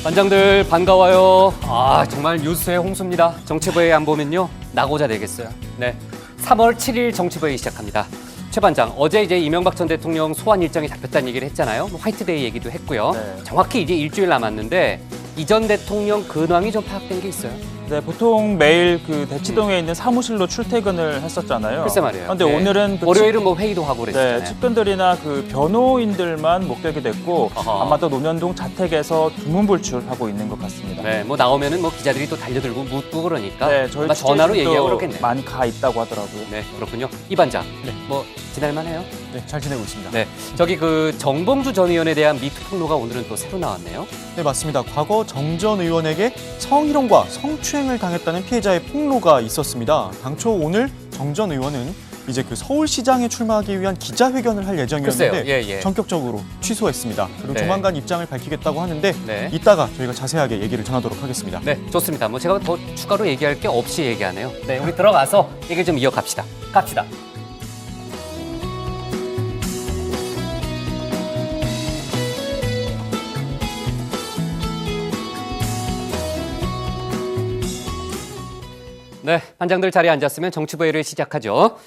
반장들 반가워요. 정말 뉴스의 홍수입니다. 정치부에 안 보면요 나고자 되겠어요. 네, 3월 7일 정치부회 시작합니다. 최 반장, 어제 이제 이명박 전 대통령 소환 일정이 잡혔다는 얘기를 했잖아요. 화이트데이 얘기도 했고요. 네. 정확히 이제 일주일 남았는데 이 전 대통령 근황이 좀 파악된 게 있어요. 네, 보통 매일 그 대치동에 있는 사무실로 출퇴근을 했었잖아요. 글쎄 말이에요. 그런데 네. 오늘은 월요일은 뭐 회의도 하고 그랬잖아요. 네, 측근들이나 그 변호인들만 목격이 됐고 어허. 아마도 논현동 자택에서 두문불출하고 있는 것 같습니다. 네, 뭐 나오면은 뭐 기자들이 또 달려들고 묻고 그러니까 네, 저희 아마 전화로 얘기하고 그렇겠네요. 많이 가 있다고 하더라고요. 네, 그렇군요. 이 반장, 네. 뭐 지낼만해요? 네, 잘 지내고 있습니다. 네, 저기 그 정봉주 전 의원에 대한 미투 폭로가 오늘은 또 새로 나왔네요. 네, 맞습니다. 과거 정 전 의원에게 성희롱과 성추행을 당했다는 피해자의 폭로가 있었습니다. 당초 오늘 정 전 의원은 이제 그 서울시장에 출마하기 위한 기자회견을 할 예정이었는데 글쎄요. 예. 전격적으로 취소했습니다. 그리고 네. 조만간 입장을 밝히겠다고 하는데 네. 이따가 저희가 자세하게 얘기를 전하도록 하겠습니다. 네, 좋습니다. 뭐 제가 더 추가로 얘기할 게 없이 얘기하네요. 네, 우리 들어가서 얘기 좀 이어갑시다. 갑시다. 네, 반장들 자리에 앉았으면 정치부회를 시작하죠.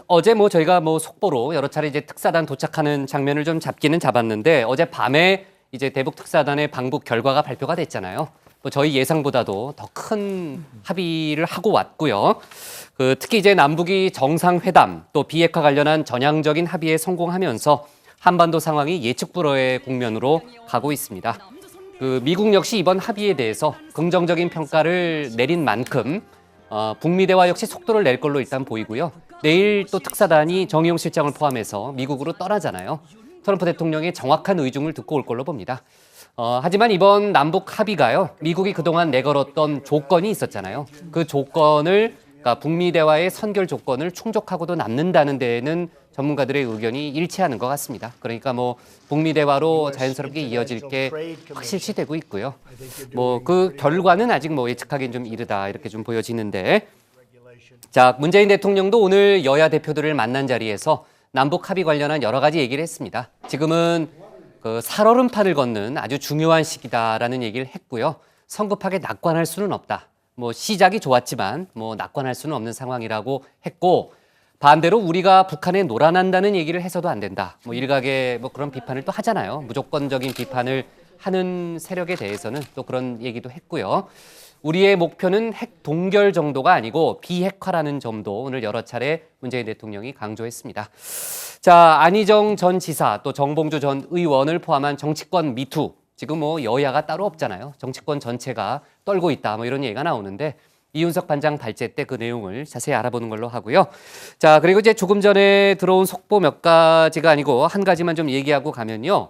어제 뭐 저희가 뭐 속보로 여러 차례 이제 특사단 도착하는 장면을 좀 잡기는 잡았는데 어제 밤에 이제 대북 특사단의 방북 결과가 발표가 됐잖아요. 뭐 저희 예상보다도 더 큰 합의를 하고 왔고요. 특히 이제 남북이 정상회담 또 비핵화 관련한 전향적인 합의에 성공하면서 한반도 상황이 예측 불허의 국면으로 가고 있습니다. 미국 역시 이번 합의에 대해서 긍정적인 평가를 내린 만큼 북미 대화 역시 속도를 낼 걸로 일단 보이고요. 내일 또 특사단이 정의용 실장을 포함해서 미국으로 떠나잖아요. 트럼프 대통령의 정확한 의중을 듣고 올 걸로 봅니다. 하지만 이번 남북 합의가요. 미국이 그동안 내걸었던 조건이 있었잖아요. 그 조건을 그러니까 북미 대화의 선결 조건을 충족하고도 남는다는 데에는 전문가들의 의견이 일치하는 것 같습니다. 그러니까 뭐 북미 대화로 자연스럽게 이어질 게 확실시 되고 있고요. 뭐 그 결과는 아직 뭐 예측하기는 좀 이르다 이렇게 좀 보여지는데, 자, 문재인 대통령도 오늘 여야 대표들을 만난 자리에서 남북 합의 관련한 여러 가지 얘기를 했습니다. 지금은 살얼음판을 걷는 아주 중요한 시기다라는 얘기를 했고요. 성급하게 낙관할 수는 없다. 뭐 시작이 좋았지만 뭐 낙관할 수는 없는 상황이라고 했고, 반대로 우리가 북한에 놀아난다는 얘기를 해서도 안 된다. 뭐 일각의 뭐 그런 비판을 또 하잖아요. 무조건적인 비판을 하는 세력에 대해서는 또 그런 얘기도 했고요. 우리의 목표는 핵 동결 정도가 아니고 비핵화라는 점도 오늘 여러 차례 문재인 대통령이 강조했습니다. 자, 안희정 전 지사 또 정봉주 전 의원을 포함한 정치권 미투, 지금 뭐 여야가 따로 없잖아요. 정치권 전체가 떨고 있다 뭐 이런 얘기가 나오는데 이윤석 반장 발제 때 그 내용을 자세히 알아보는 걸로 하고요. 자, 그리고 이제 조금 전에 들어온 속보 몇 가지가 아니고 한 가지만 좀 얘기하고 가면요.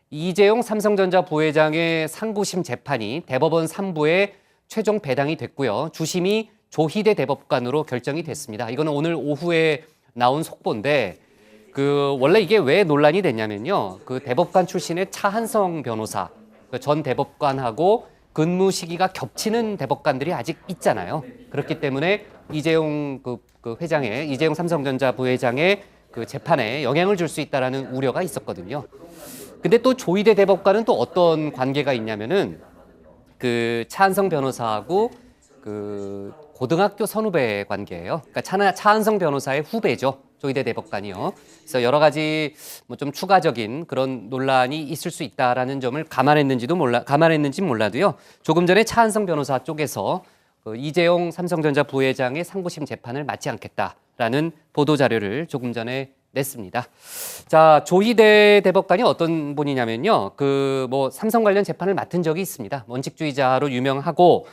이재용 삼성전자 부회장의 상고심 재판이 대법원 3부에 최종 배당이 됐고요. 주심이 조희대 대법관으로 결정이 됐습니다. 이거는 오늘 오후에 나온 속보인데 원래 이게 왜 논란이 됐냐면요. 대법관 출신의 차한성 변호사, 전 대법관하고 근무 시기가 겹치는 대법관들이 아직 있잖아요. 그렇기 때문에 이재용 이재용 삼성전자 부회장의 재판에 영향을 줄 수 있다라는 우려가 있었거든요. 근데 또 조희대 대법관은 또 어떤 관계가 있냐면은 차한성 변호사하고 고등학교 선후배 관계예요. 그러니까 차한성 변호사의 후배죠. 조희대 대법관이요. 그래서 여러 가지 뭐 좀 추가적인 그런 논란이 있을 수 있다라는 점을 감안했는지 몰라도요. 조금 전에 차한성 변호사 쪽에서 이재용 삼성전자 부회장의 상고심 재판을 맡지 않겠다라는 보도 자료를 조금 전에 냈습니다. 자, 조희대 대법관이 어떤 분이냐면요. 뭐 삼성 관련 재판을 맡은 적이 있습니다. 원칙주의자로 유명하고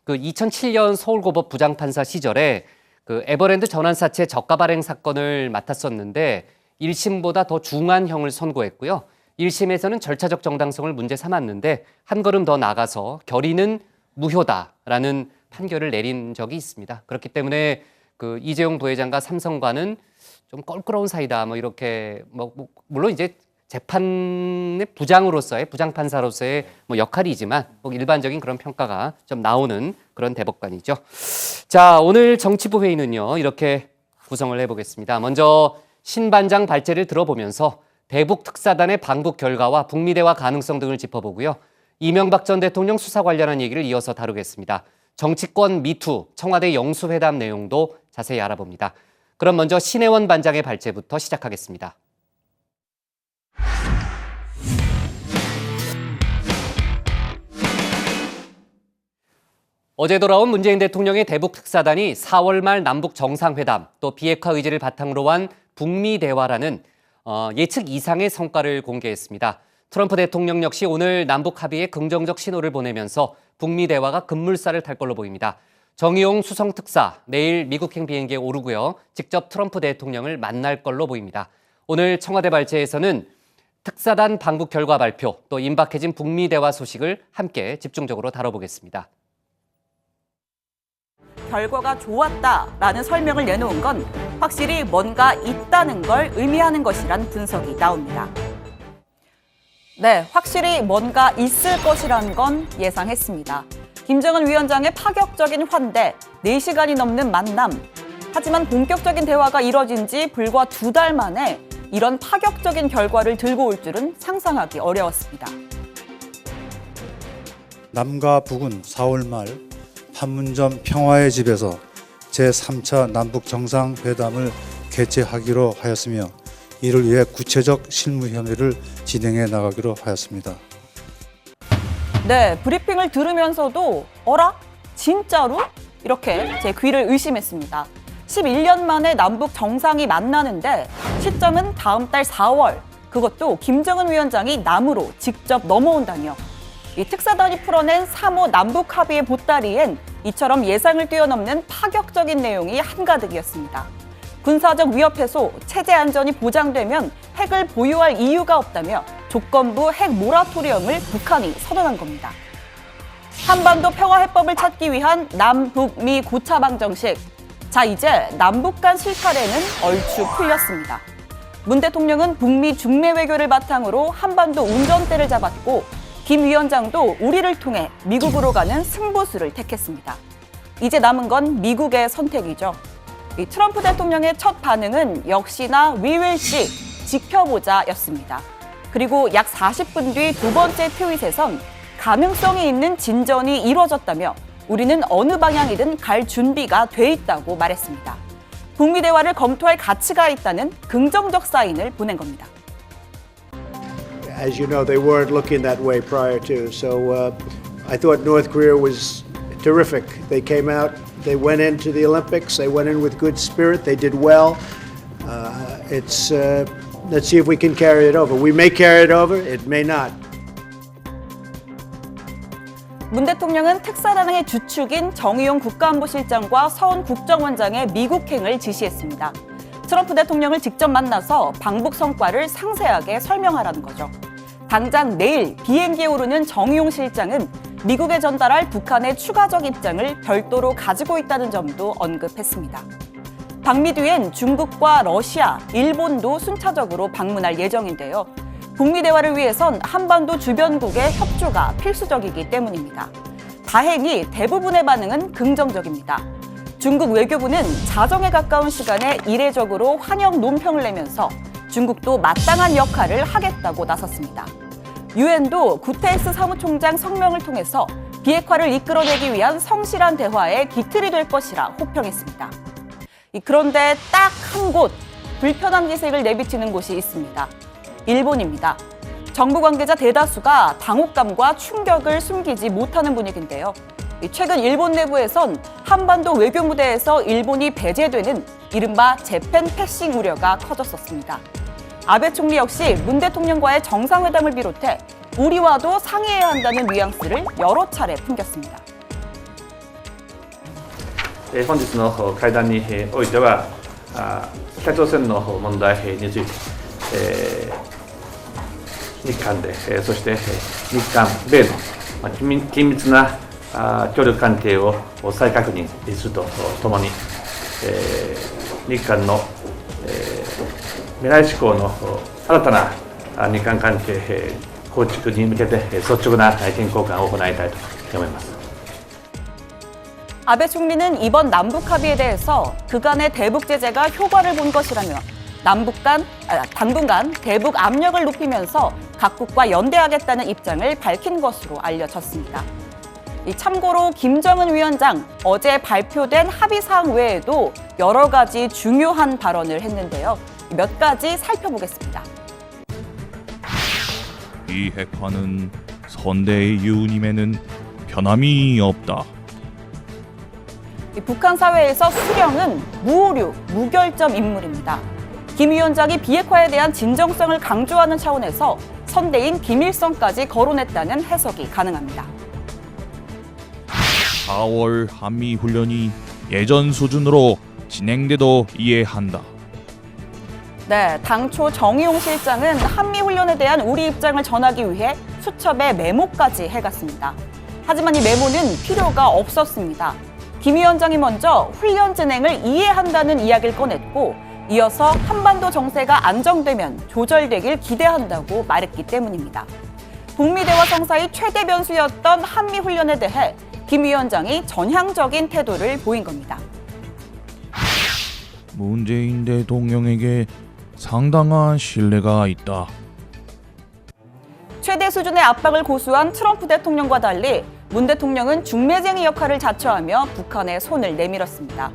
2007년 서울고법 부장판사 시절에 에버랜드 전환사채 저가 발행 사건을 맡았었는데 1심보다 더 중한 형을 선고했고요. 1심에서는 절차적 정당성을 문제 삼았는데 한 걸음 더 나가서 결의는 무효다라는 판결을 내린 적이 있습니다. 그렇기 때문에 이재용 부회장과 삼성과는 좀 껄끄러운 사이다. 뭐 이렇게 물론 이제 재판의 부장판사로서의 뭐 역할이지만 일반적인 그런 평가가 좀 나오는 그런 대법관이죠. 자, 오늘 정치부 회의는요 이렇게 구성을 해보겠습니다. 먼저 신 반장 발제를 들어보면서 대북 특사단의 방북 결과와 북미 대화 가능성 등을 짚어보고요. 이명박 전 대통령 수사 관련한 얘기를 이어서 다루겠습니다. 정치권 미투, 청와대 영수회담 내용도 자세히 알아봅니다. 그럼 먼저 신혜원 반장의 발제부터 시작하겠습니다. 어제 돌아온 문재인 대통령의 대북 특사단이 4월 말 남북 정상회담, 또 비핵화 의지를 바탕으로 한 북미 대화라는 예측 이상의 성과를 공개했습니다. 트럼프 대통령 역시 오늘 남북 합의에 긍정적 신호를 보내면서 북미 대화가 급물살을 탈 걸로 보입니다. 정의용 수성특사 내일 미국행 비행기에 오르고요. 직접 트럼프 대통령을 만날 걸로 보입니다. 오늘 청와대 발제에서는 특사단 방북 결과 발표, 또 임박해진 북미 대화 소식을 함께 집중적으로 다뤄보겠습니다. 결과가 좋았다라는 설명을 내놓은 건 확실히 뭔가 있다는 걸 의미하는 것이란 분석이 나옵니다. 네, 확실히 뭔가 있을 것이란 건 예상했습니다. 김정은 위원장의 파격적인 환대, 4시간이 넘는 만남. 하지만 본격적인 대화가 이뤄진 지 불과 2달 만에 이런 파격적인 결과를 들고 올 줄은 상상하기 어려웠습니다. 남과 북은 4월 말 판문점 평화의 집에서 제3차 남북 정상회담을 개최하기로 하였으며 이를 위해 구체적 실무 협의를 진행해 나가기로 하였습니다. 네, 브리핑을 들으면서도 어라? 진짜로? 이렇게 제 귀를 의심했습니다. 11년 만에 남북 정상이 만나는데 시점은 다음 달 4월, 그것도 김정은 위원장이 남으로 직접 넘어온다니요. 이 특사단이 풀어낸 3호 남북 합의의 보따리엔 이처럼 예상을 뛰어넘는 파격적인 내용이 한가득이었습니다. 군사적 위협 해소, 체제 안전이 보장되면 핵을 보유할 이유가 없다며 조건부 핵 모라토리엄을 북한이 선언한 겁니다. 한반도 평화 해법을 찾기 위한 남북미 고차 방정식. 자, 이제 남북 간 실타래는 얼추 풀렸습니다. 문 대통령은 북미 중매 외교를 바탕으로 한반도 운전대를 잡았고 김 위원장도 우리를 통해 미국으로 가는 승부수를 택했습니다. 이제 남은 건 미국의 선택이죠. 이 트럼프 대통령의 첫 반응은 역시나 We will see, 지켜보자였습니다. 그리고 약 40분 뒤 두 번째 트윗에선 가능성이 있는 진전이 이루어졌다며 우리는 어느 방향이든 갈 준비가 돼 있다고 말했습니다. 북미 대화를 검토할 가치가 있다는 긍정적 사인을 보낸 겁니다. As you know, they weren't looking that way prior to. So I thought North Korea was terrific. They came out, they went into the Olympics, they went in with good spirit, they did well. Let's see if we can carry it over. We may carry it over, it may not. 문 대통령은 특사단의 주축인 정의용 국가안보실장과 서훈 국정원장의 미국행을 지시했습니다. 트럼프 대통령을 직접 만나서 방북 성과를 상세하게 설명하라는 거죠. 당장 내일 비행기에 오르는 정의용 실장은 미국에 전달할 북한의 추가적 입장을 별도로 가지고 있다는 점도 언급했습니다. 방미 뒤엔 중국과 러시아, 일본도 순차적으로 방문할 예정인데요. 북미 대화를 위해선 한반도 주변국의 협조가 필수적이기 때문입니다. 다행히 대부분의 반응은 긍정적입니다. 중국 외교부는 자정에 가까운 시간에 이례적으로 환영 논평을 내면서 중국도 마땅한 역할을 하겠다고 나섰습니다. 유엔도 구테레스 사무총장 성명을 통해서 비핵화를 이끌어내기 위한 성실한 대화의 기틀이 될 것이라 호평했습니다. 그런데 딱 한 곳 불편한 기색을 내비치는 곳이 있습니다. 일본입니다. 정부 관계자 대다수가 당혹감과 충격을 숨기지 못하는 분위기인데요. 최근 일본 내부에선 한반도 외교 무대에서 일본이 배제되는 이른바 재팬 패싱 우려가 커졌었습니다. 아베 총리 역시 문 대통령과의 정상회담을 비롯해 우리와도 상의해야 한다는 뉘앙스를 여러 차례 풍겼습니다. 本日の会談においては北朝鮮の問題について日韓でそして日韓米の緊密な協力関係を再確認するとともに日韓の未来志向の新たな日韓関係構築に向けて率直な意見交換を行いたいと思います。 아베 총리는 이번 남북 합의에 대해서 그간의 대북 제재가 효과를 본 것이라며 당분간 대북 압력을 높이면서 각국과 연대하겠다는 입장을 밝힌 것으로 알려졌습니다. 참고로 김정은 위원장 어제 발표된 합의사항 외에도 여러 가지 중요한 발언을 했는데요. 몇 가지 살펴보겠습니다. 이 핵화는 선대의 유님에는 변함이 없다. 북한 사회에서 수령은 무오류, 무결점 인물입니다. 김 위원장이 비핵화에 대한 진정성을 강조하는 차원에서 선대인 김일성까지 거론했다는 해석이 가능합니다. 4월 한미훈련이 예전 수준으로 진행돼도 이해한다. 네, 당초 정의용 실장은 한미훈련에 대한 우리 입장을 전하기 위해 수첩에 메모까지 해갔습니다. 하지만 이 메모는 필요가 없었습니다. 김 위원장이 먼저 훈련 진행을 이해한다는 이야기를 꺼냈고 이어서 한반도 정세가 안정되면 조절되길 기대한다고 말했기 때문입니다. 북미 대화 성사의 최대 변수였던 한미훈련에 대해 김 위원장이 전향적인 태도를 보인 겁니다. 문재인 대통령에게 상당한 신뢰가 있다. 최대 수준의 압박을 고수한 트럼프 대통령과 달리 문 대통령은 중매쟁이 역할을 자처하며 북한에 손을 내밀었습니다.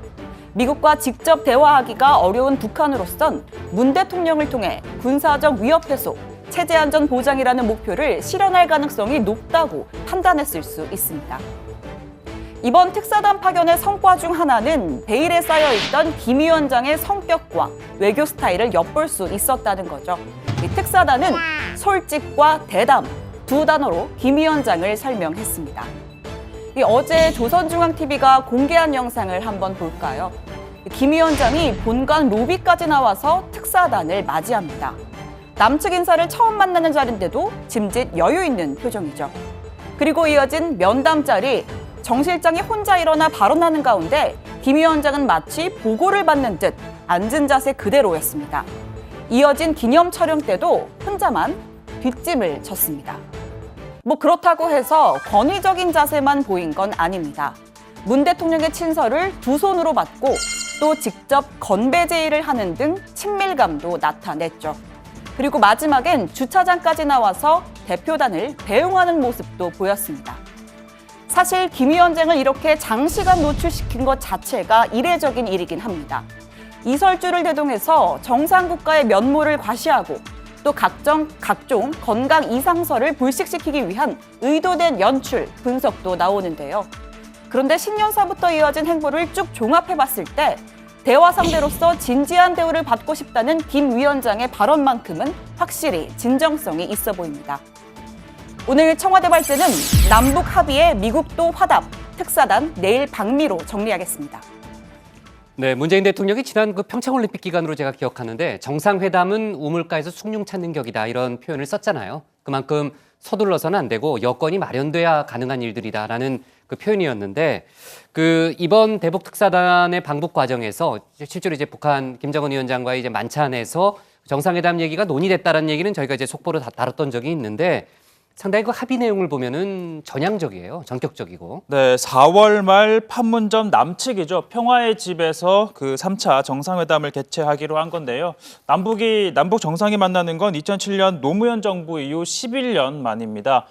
미국과 직접 대화하기가 어려운 북한으로선 문 대통령을 통해 군사적 위협 해소, 체제 안전 보장이라는 목표를 실현할 가능성이 높다고 판단했을 수 있습니다. 이번 특사단 파견의 성과 중 하나는 베일에 쌓여있던 김 위원장의 성격과 외교 스타일을 엿볼 수 있었다는 거죠. 이 특사단은 솔직과 대담 두 단어로 김 위원장을 설명했습니다. 어제 조선중앙TV가 공개한 영상을 한번 볼까요? 김 위원장이 본관 로비까지 나와서 특사단을 맞이합니다. 남측 인사를 처음 만나는 자리인데도 짐짓 여유 있는 표정이죠. 그리고 이어진 면담 자리, 정 실장이 혼자 일어나 발언하는 가운데 김 위원장은 마치 보고를 받는 듯 앉은 자세 그대로였습니다. 이어진 기념 촬영 때도 혼자만 뒷짐을 졌습니다. 그렇다고 해서 권위적인 자세만 보인 건 아닙니다. 문 대통령의 친서를 두 손으로 받고 또 직접 건배 제의를 하는 등 친밀감도 나타냈죠. 그리고 마지막엔 주차장까지 나와서 대표단을 배웅하는 모습도 보였습니다. 사실 김 위원장을 이렇게 장시간 노출시킨 것 자체가 이례적인 일이긴 합니다. 이설주를 대동해서 정상국가의 면모를 과시하고 또 각종 건강 이상설을 불식시키기 위한 의도된 연출, 분석도 나오는데요. 그런데 신년사부터 이어진 행보를 쭉 종합해봤을 때 대화 상대로서 진지한 대우를 받고 싶다는 김 위원장의 발언만큼은 확실히 진정성이 있어 보입니다. 오늘 청와대 발제는 남북 합의에 미국도 화답, 특사단 내일 방미로 정리하겠습니다. 네, 문재인 대통령이 지난 그 평창올림픽 기간으로 제가 기억하는데 정상회담은 우물가에서 숭늉 찾는 격이다 이런 표현을 썼잖아요. 그만큼 서둘러서는 안 되고 여건이 마련돼야 가능한 일들이다라는 그 표현이었는데 그 이번 대북 특사단의 방북 과정에서 실제로 이제 북한 김정은 위원장과의 이제 만찬에서 정상회담 얘기가 논의됐다라는 얘기는 저희가 이제 속보로 다 다뤘던 적이 있는데 상당히 그 합의 내용을 보면은 전향적이에요. 전격적이고. 네, 4월 말 판문점 남측이죠. 평화의 집에서 그 3차 정상회담을 개최하기로 한 건데요. 남북 정상이 만나는 건 2007년 노무현 정부 이후 11년 만입니다.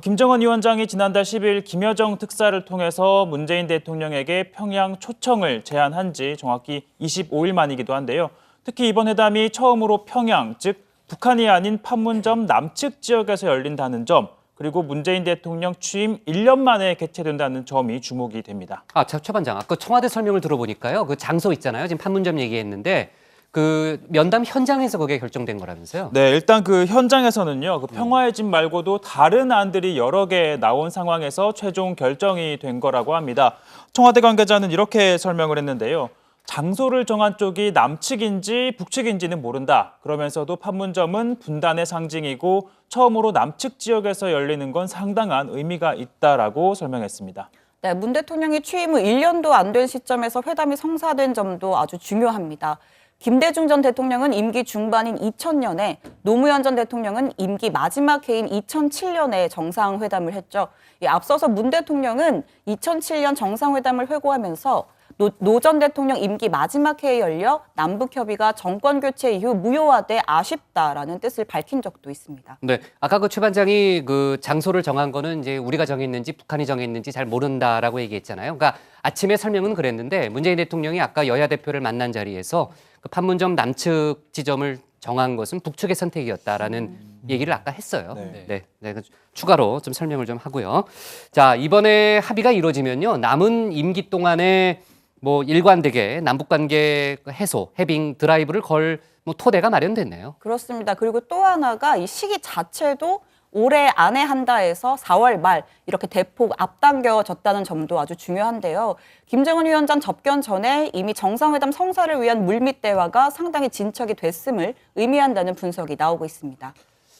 김정은 위원장이 지난달 10일 김여정 특사를 통해서 문재인 대통령에게 평양 초청을 제안한 지 정확히 25일 만이기도 한데요. 특히 이번 회담이 처음으로 평양, 즉 북한이 아닌 판문점 남측 지역에서 열린다는 점, 그리고 문재인 대통령 취임 1년 만에 개최된다는 점이 주목이 됩니다. 최 반장, 아까 청와대 설명을 들어보니까요. 그 장소 있잖아요. 지금 판문점 얘기했는데 그 면담 현장에서 그게 결정된 거라면서요? 네, 일단 그 현장에서는요. 그 평화의 집 말고도 다른 안들이 여러 개 나온 상황에서 최종 결정이 된 거라고 합니다. 청와대 관계자는 이렇게 설명을 했는데요. 장소를 정한 쪽이 남측인지 북측인지는 모른다. 그러면서도 판문점은 분단의 상징이고 처음으로 남측 지역에서 열리는 건 상당한 의미가 있다라고 설명했습니다. 네, 문 대통령이 취임 후 1년도 안 된 시점에서 회담이 성사된 점도 아주 중요합니다. 김대중 전 대통령은 임기 중반인 2000년에, 노무현 전 대통령은 임기 마지막 해인 2007년에 정상회담을 했죠. 앞서서 문 대통령은 2007년 정상회담을 회고하면서 노 전 대통령 임기 마지막 해에 열려 남북 협의가 정권 교체 이후 무효화돼 아쉽다라는 뜻을 밝힌 적도 있습니다. 네, 아까 그 최 반장이 그 장소를 정한 거는 이제 우리가 정했는지 북한이 정했는지 잘 모른다라고 얘기했잖아요. 그러니까 아침에 설명은 그랬는데 문재인 대통령이 아까 여야 대표를 만난 자리에서 그 판문점 남측 지점을 정한 것은 북측의 선택이었다라는 얘기를 아까 했어요. 네, 그 추가로 좀 설명을 좀 하고요. 자, 이번에 합의가 이루어지면요, 남은 임기 동안에 뭐 일관되게 남북 관계 해소, 해빙 드라이브를 걸 뭐 토대가 마련됐네요. 그렇습니다. 그리고 또 하나가 이 시기 자체도 올해 안에 한다 해서 4월 말 이렇게 대폭 앞당겨졌다는 점도 아주 중요한데요. 김정은 위원장 접견 전에 이미 정상회담 성사를 위한 물밑 대화가 상당히 진척이 됐음을 의미한다는 분석이 나오고 있습니다.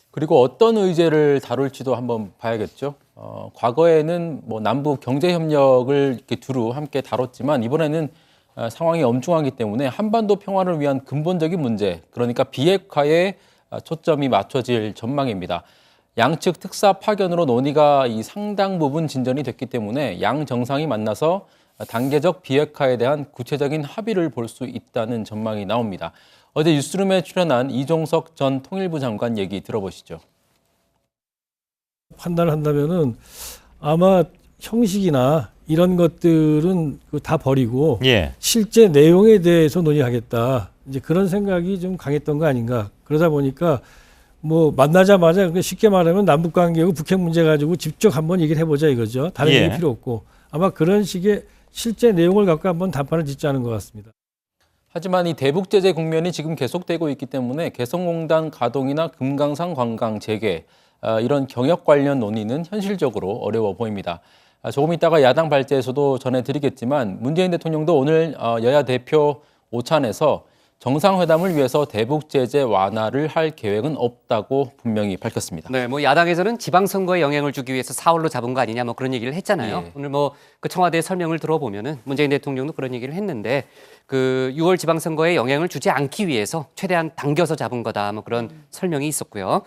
그리고 어떤 의제를 다룰지도 한번 봐야겠죠. 과거에는 뭐 남북 경제 협력을 이렇게 두루 함께 다뤘지만 이번에는 상황이 엄중하기 때문에 한반도 평화를 위한 근본적인 문제, 그러니까 비핵화에 초점이 맞춰질 전망입니다. 양측 특사 파견으로 논의가 이 상당 부분 진전이 됐기 때문에 양 정상이 만나서 단계적 비핵화에 대한 구체적인 합의를 볼 수 있다는 전망이 나옵니다. 어제 뉴스룸에 출연한 이종석 전 통일부 장관 얘기 들어보시죠. 판단을 한다면은 아마 형식이나 이런 것들은 다 버리고 실제 내용에 대해서 논의하겠다. 이제 그런 생각이 좀 강했던 거 아닌가. 그러다 보니까 뭐 만나자마자 쉽게 말하면 남북 관계고 북핵 문제 가지고 직접 한번 얘기를 해보자 이거죠. 다른 얘기 필요 없고 아마 그런 식의 실제 내용을 갖고 한번 담판을 짓자는 것 같습니다. 하지만 이 대북 제재 국면이 지금 계속되고 있기 때문에 개성공단 가동이나 금강산 관광 재개 이런 경역 관련 논의는 현실적으로 어려워 보입니다. 조금 있다가 야당 발제에서도 전해드리겠지만 문재인 대통령도 오늘 여야 대표 오찬에서 정상회담을 위해서 대북 제재 완화를 할 계획은 없다고 분명히 밝혔습니다. 네, 뭐 야당에서는 지방선거에 영향을 주기 위해서 4월로 잡은 거 아니냐 뭐 그런 얘기를 했잖아요. 오늘 뭐 그 청와대 설명을 들어보면은 문재인 대통령도 그런 얘기를 했는데 그 6월 지방선거에 영향을 주지 않기 위해서 최대한 당겨서 잡은 거다 뭐 그런 설명이 있었고요.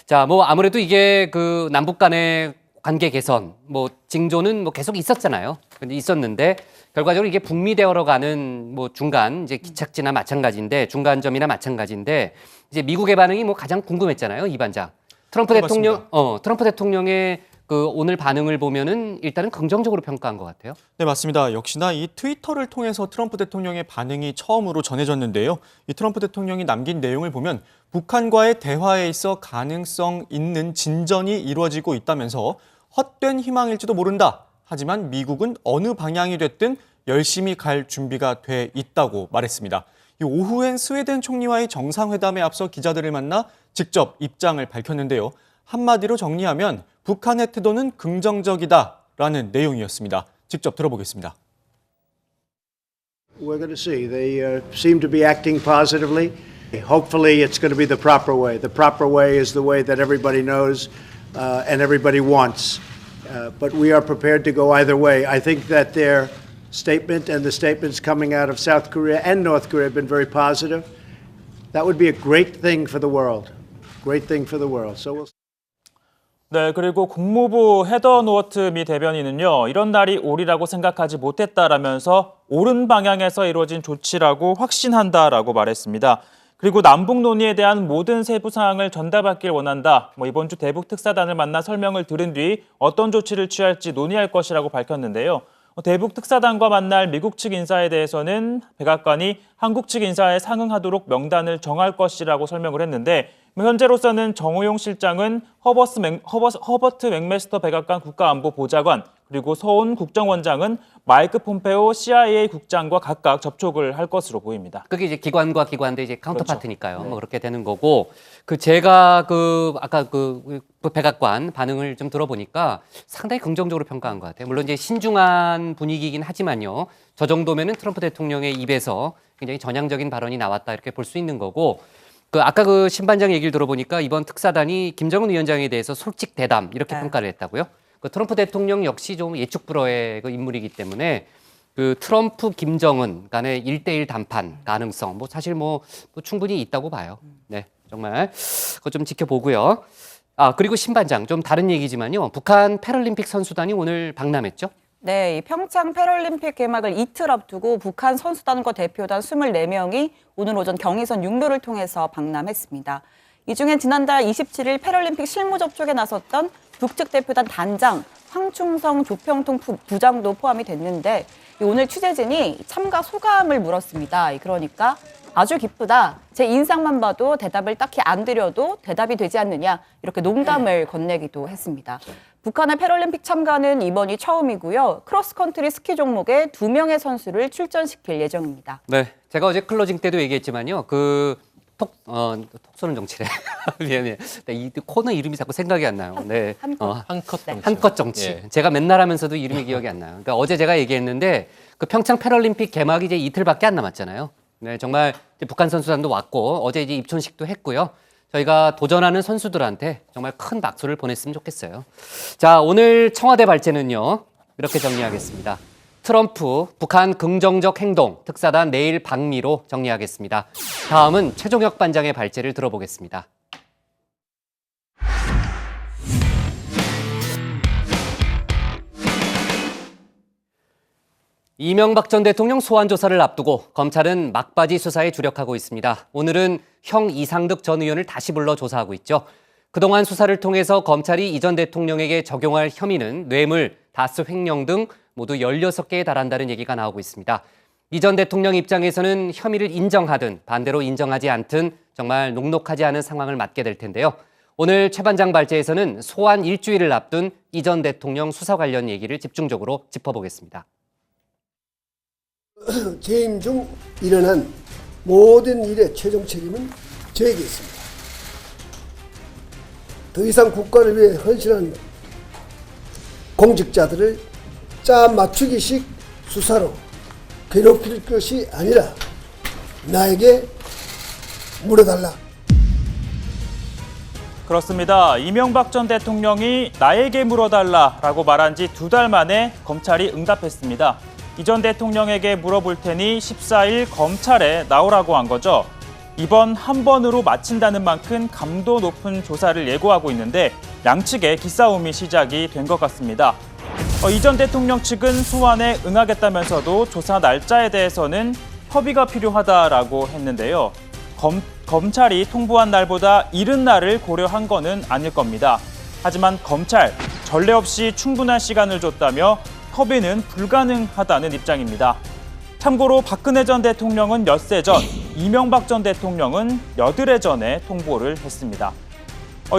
자, 뭐 아무래도 이게 그 남북 간의 관계 개선, 뭐 징조는 뭐 계속 있었잖아요. 근데 있었는데 결과적으로 이게 북미 대화로 가는 뭐 중간 이제 기착지나 마찬가지인데 중간점이나 마찬가지인데 이제 미국의 반응이 뭐 가장 궁금했잖아요, 이 반장. 트럼프 대통령의 그 오늘 반응을 보면은 일단은 긍정적으로 평가한 것 같아요. 네, 맞습니다. 역시나 이 트위터를 통해서 트럼프 대통령의 반응이 처음으로 전해졌는데요. 이 트럼프 대통령이 남긴 내용을 보면 북한과의 대화에 있어 가능성 있는 진전이 이루어지고 있다면서 헛된 희망일지도 모른다. 하지만 미국은 어느 방향이 됐든 열심히 갈 준비가 돼 있다고 말했습니다. 이 오후엔 스웨덴 총리와의 정상회담에 앞서 기자들을 만나 직접 입장을 밝혔는데요. 한마디로 정리하면 북한의 태도는 긍정적이다라는 내용이었습니다. 직접 들어보겠습니다. We're going to see. They seem to be acting positively. Hopefully, it's going to be the proper way. The proper way is the way that everybody knows and everybody wants. But we are prepared to go either way. I think that their statement and the statements coming out of South Korea and North Korea have been very positive. That would be a great thing for the world. Great thing for the world. So we'll. 네, 그리고 국무부 헤더 노어트 미 대변인은요, 이런 날이 오리라고 생각하지 못했다라면서 옳은 방향에서 이루어진 조치라고 확신한다라고 말했습니다. 그리고 남북 논의에 대한 모든 세부 사항을 전달받길 원한다. 뭐 이번 주 대북 특사단을 만나 설명을 들은 뒤 어떤 조치를 취할지 논의할 것이라고 밝혔는데요. 대북 특사단과 만날 미국 측 인사에 대해서는 백악관이 한국 측 인사에 상응하도록 명단을 정할 것이라고 설명을 했는데 현재로서는 정호용 실장은 허버트 맥메스터 백악관 국가안보보좌관 그리고 서온 국정원장은 마이크 폼페오 CIA 국장과 각각 접촉을 할 것으로 보입니다. 그게 이제 기관과 기관대 이제 카운터파트니까요. 그렇죠. 뭐 그렇게 되는 거고 제가 아까 백악관 반응을 좀 들어보니까 상당히 긍정적으로 평가한 것 같아요. 물론 이제 신중한 분위기이긴 하지만요. 저 정도면은 트럼프 대통령의 입에서 굉장히 전향적인 발언이 나왔다 이렇게 볼 수 있는 거고. 아까 신반장 얘기를 들어보니까 이번 특사단이 김정은 위원장에 대해서 솔직 대담 이렇게 평가를 했다고요. 트럼프 대통령 역시 좀 예측 불허의 인물이기 때문에 트럼프 김정은 간의 1대1 談判 가능성 사실 충분히 있다고 봐요. 네, 정말 그거 좀 지켜보고요. 그리고 신반장 좀 다른 얘기지만요. 북한 패럴림픽 선수단이 오늘 방남했죠? 네, 이 평창 패럴림픽 개막을 이틀 앞두고 북한 선수단과 대표단 24명이 오늘 오전 경의선 육로를 통해서 방남했습니다. 이 중엔 지난달 27일 패럴림픽 실무 접촉에 나섰던 북측 대표단 단장 황충성 조평통 부장도 포함이 됐는데 오늘 취재진이 참가 소감을 물었습니다. 그러니까 아주 기쁘다. 제 인상만 봐도 대답을 딱히 안 드려도 대답이 되지 않느냐 이렇게 농담을 건네기도 했습니다. 북한의 패럴림픽 참가는 이번이 처음이고요. 크로스컨트리 스키 종목에 2명의 선수를 출전시킬 예정입니다. 네, 제가 어제 클로징 때도 얘기했지만요. 톡쏘는 정치래. 미안해. 이 코너 이름이 자꾸 생각이 안 나요. 네, 한컷 정치. 한컷 정치. 제가 맨날 하면서도 이름이 기억이 안 나요. 그러니까 어제 제가 얘기했는데 그 평창 패럴림픽 개막이 이제 이틀밖에 안 남았잖아요. 네, 정말 이제 북한 선수단도 왔고 어제 이제 입촌식도 했고요. 저희가 도전하는 선수들한테 정말 큰 박수를 보냈으면 좋겠어요. 자, 오늘 청와대 발제는요. 이렇게 정리하겠습니다. 트럼프, 북한 긍정적 행동, 특사단 내일 방미로 정리하겠습니다. 다음은 최종혁 반장의 발제를 들어보겠습니다. 이명박 전 대통령 소환 조사를 앞두고 검찰은 막바지 수사에 주력하고 있습니다. 오늘은 형 이상득 전 의원을 다시 불러 조사하고 있죠. 그동안 수사를 통해서 검찰이 이 전 대통령에게 적용할 혐의는 뇌물, 다스 횡령 등 모두 16개에 달한다는 얘기가 나오고 있습니다. 이 전 대통령 입장에서는 혐의를 인정하든 반대로 인정하지 않든 정말 녹록하지 않은 상황을 맞게 될 텐데요. 오늘 최 반장 발제에서는 소환 일주일을 앞둔 이 전 대통령 수사 관련 얘기를 집중적으로 짚어보겠습니다. 재임 중 일어난 모든 일의 최종 책임은 저에게 있습니다. 더 이상 국가를 위해 헌신한 공직자들을 짜 맞추기식 수사로 괴롭힐 것이 아니라 나에게 물어달라. 그렇습니다. 이명박 전 대통령이 나에게 물어달라라고 말한 지 2달 만에 검찰이 응답했습니다. 이 전 대통령에게 물어볼 테니 14일 검찰에 나오라고 한 거죠. 이번 한 번으로 마친다는 만큼 감도 높은 조사를 예고하고 있는데 양측의 기싸움이 시작이 된 것 같습니다. 이 전 대통령 측은 소환에 응하겠다면서도 조사 날짜에 대해서는 협의가 필요하다라고 했는데요. 검찰이 통보한 날보다 이른 날을 고려한 거는 아닐 겁니다. 하지만 검찰 전례 없이 충분한 시간을 줬다며 협의는 불가능하다는 입장입니다. 참고로 박근혜 전 대통령은 엿새 전, 이명박 전 대통령은 여드레 전에 통보를 했습니다.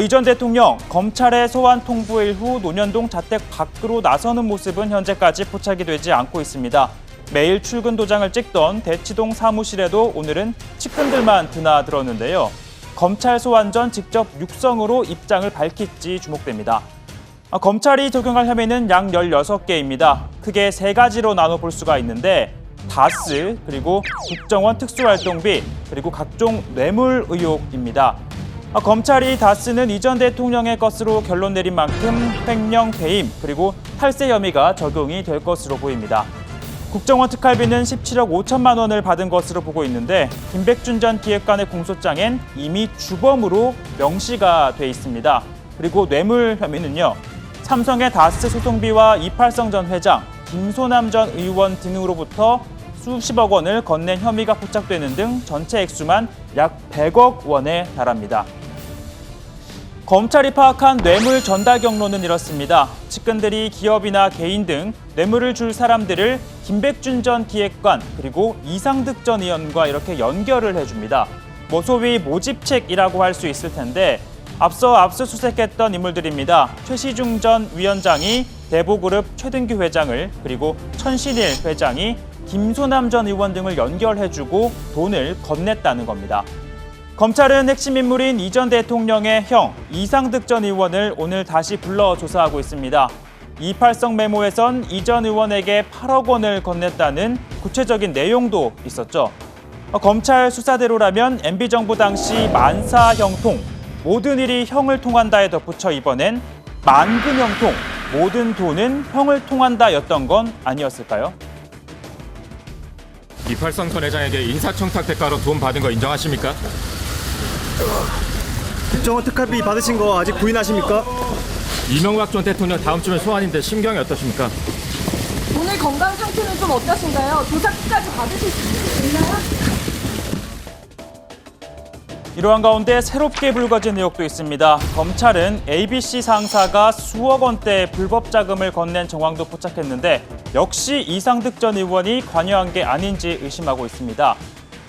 이 전 대통령 검찰의 소환 통보일 후 논현동 자택 밖으로 나서는 모습은 현재까지 포착이 되지 않고 있습니다. 매일 출근 도장을 찍던 대치동 사무실에도 오늘은 측근들만 드나들었는데요. 검찰 소환 전 직접 육성으로 입장을 밝힐지 주목됩니다. 검찰이 적용할 혐의는 약 16개입니다. 크게 3가지로 나눠볼 수가 있는데 다스, 그리고 국정원 특수활동비, 그리고 각종 뇌물 의혹입니다. 검찰이 다스는 이 전 대통령의 것으로 결론 내린 만큼 횡령, 배임, 그리고 탈세 혐의가 적용이 될 것으로 보입니다. 국정원 특활비는 17억 5천만 원을 받은 것으로 보고 있는데 김백준 전 기획관의 공소장엔 이미 주범으로 명시가 돼 있습니다. 그리고 뇌물 혐의는요. 삼성의 다스 소송비와 이팔성 전 회장, 김소남 전 의원 등으로부터 수십억 원을 건넨 혐의가 포착되는 등 전체 액수만 약 100억 원에 달합니다. 검찰이 파악한 뇌물 전달 경로는 이렇습니다. 측근들이 기업이나 개인 등 뇌물을 줄 사람들을 김백준 전 기획관 그리고 이상득 전 의원과 이렇게 연결을 해줍니다. 소위 모집책이라고 할 수 있을 텐데 앞서 압수수색했던 인물들입니다. 최시중 전 위원장이 대보그룹 최등규 회장을 그리고 천신일 회장이 김소남 전 의원 등을 연결해주고 돈을 건넸다는 겁니다. 검찰은 핵심 인물인 이 전 대통령의 형 이상득 전 의원을 오늘 다시 불러 조사하고 있습니다. 이팔성 메모에선 이 전 의원에게 8억 원을 건넸다는 구체적인 내용도 있었죠. 검찰 수사대로라면 MB정부 당시 만사 형통, 모든 일이 형을 통한다에 덧붙여 이번엔 만금 형통, 모든 돈은 형을 통한다였던 건 아니었을까요? 이팔성 전 회장에게 인사청탁 대가로 돈 받은 거 인정하십니까? 국정원 특활비 받으신 거 아직 부인하십니까? 이명박 전 대통령 다음 주면 소환인데 심경이 어떠십니까? 오늘 건강 상태는 좀 어떠신가요? 조사 끝까지 받으실 수 있나요? 이러한 가운데 새롭게 불거진 의혹도 있습니다. 검찰은 ABC 상사가 수억 원대 불법 자금을 건넨 정황도 포착했는데 역시 이상득 전 의원이 관여한 게 아닌지 의심하고 있습니다.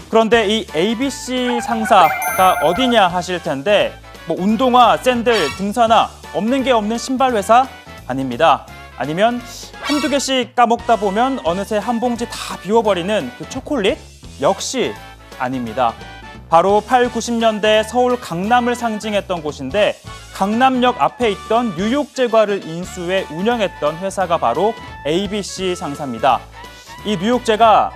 그런데 이 ABC 상사가 어디냐 하실 텐데 뭐 운동화, 샌들, 등산화, 없는 게 없는 신발 회사? 아닙니다. 아니면 한두 개씩 까먹다 보면 어느새 한 봉지 다 비워버리는 그 초콜릿? 역시 아닙니다. 바로 8, 90년대 서울 강남을 상징했던 곳인데 강남역 앞에 있던 뉴욕 제과를 인수해 운영했던 회사가 바로 ABC 상사입니다. 이 뉴욕 제과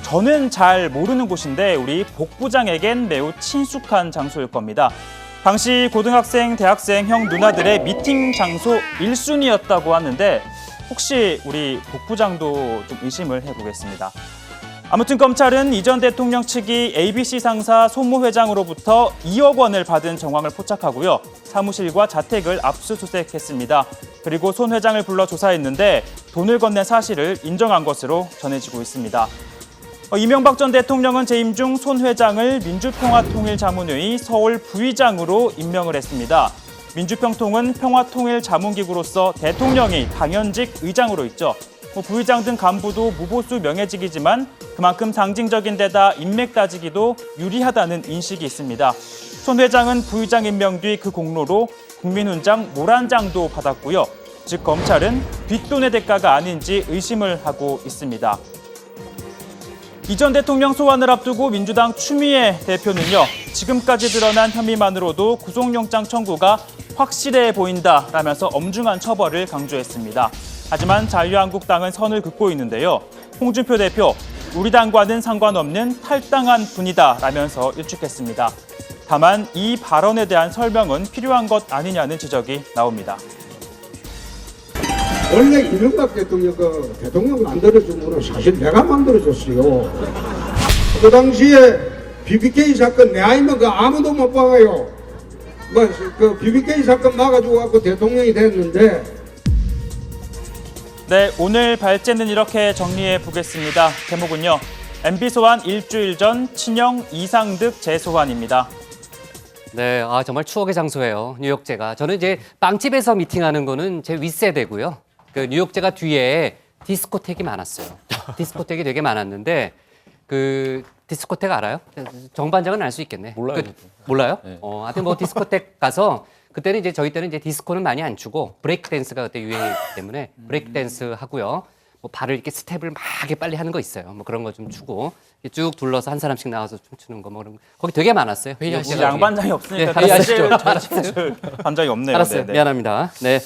저는 잘 모르는 곳인데 우리 복 부장에겐 매우 친숙한 장소일 겁니다. 당시 고등학생, 대학생, 형, 누나들의 미팅 장소 1순위였다고 하는데 혹시 우리 복 부장도 좀 의심을 해보겠습니다. 아무튼 검찰은 이전 대통령 측이 ABC 상사 손모 회장으로부터 2억 원을 받은 정황을 포착하고요. 사무실과 자택을 압수수색했습니다. 그리고 손 회장을 불러 조사했는데 돈을 건넨 사실을 인정한 것으로 전해지고 있습니다. 이명박 전 대통령은 재임 중 손 회장을 민주평화통일자문회의 서울 부의장으로 임명을 했습니다. 민주평통은 평화통일자문기구로서 대통령이 당연직 의장으로 있죠. 부의장 등 간부도 무보수 명예직이지만 그만큼 상징적인 데다 인맥 따지기도 유리하다는 인식이 있습니다. 손 회장은 부의장 임명 뒤 그 공로로 국민훈장 모란장도 받았고요. 즉 검찰은 뒷돈의 대가가 아닌지 의심을 하고 있습니다. 이전 대통령 소환을 앞두고 민주당 추미애 대표는요. 지금까지 드러난 혐의만으로도 구속영장 청구가 확실해 보인다라면서 엄중한 처벌을 강조했습니다. 하지만 자유한국당은 선을 긋고 있는데요. 홍준표 대표, 우리 당과는 상관없는 탈당한 분이다라면서 일축했습니다. 다만 이 발언에 대한 설명은 필요한 것 아니냐는 지적이 나옵니다. 원래 이명박 대통령 대통령 만들어준 거는 사실 내가 만들어줬어요. 그 당시에 BBK 사건 내 아니면 아무도 못 박아요. 그 BBK 사건 막아주고 갖고 대통령이 됐는데. 네, 오늘 발제는 이렇게 정리해 보겠습니다. 제목은요. MB 소환 일주일 전 친형 이상득 재소환입니다. 네, 정말 추억의 장소예요. 뉴욕제가. 저는 이제 빵집에서 미팅하는 거는 제 윗세대고요. 그 뉴욕제가 뒤에 디스코텍이 많았어요. 디스코텍이 되게 많았는데 그 디스코텍 알아요? 정반장은 알 수 있겠네. 몰라요. 몰라요? 네. 하여튼 뭐 디스코텍 가서 그때는 이제 저희 때는 이제 디스코는 많이 안 추고 브레이크 댄스가 그때 유행이기 때문에 브레이크 댄스 하고요. 뭐 발을 이렇게 스텝을 막 이렇게 빨리 하는 거 있어요. 뭐 그런 거 좀 추고 쭉 둘러서 한 사람씩 나와서 춤추는 거 뭐 그런 거 거기 되게 많았어요. 양반장이 없으니까 회의하시죠. 반장이 없네요. 알았어요. 네. 미안합니다. 네.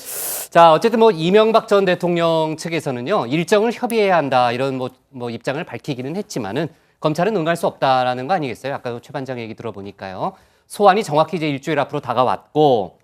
자, 어쨌든 뭐 이명박 전 대통령 측에서는요. 일정을 협의해야 한다 이런 뭐 입장을 밝히기는 했지만은 검찰은 응할 수 없다라는 거 아니겠어요? 아까 최 반장 얘기 들어보니까요. 소환이 정확히 이제 일주일 앞으로 다가왔고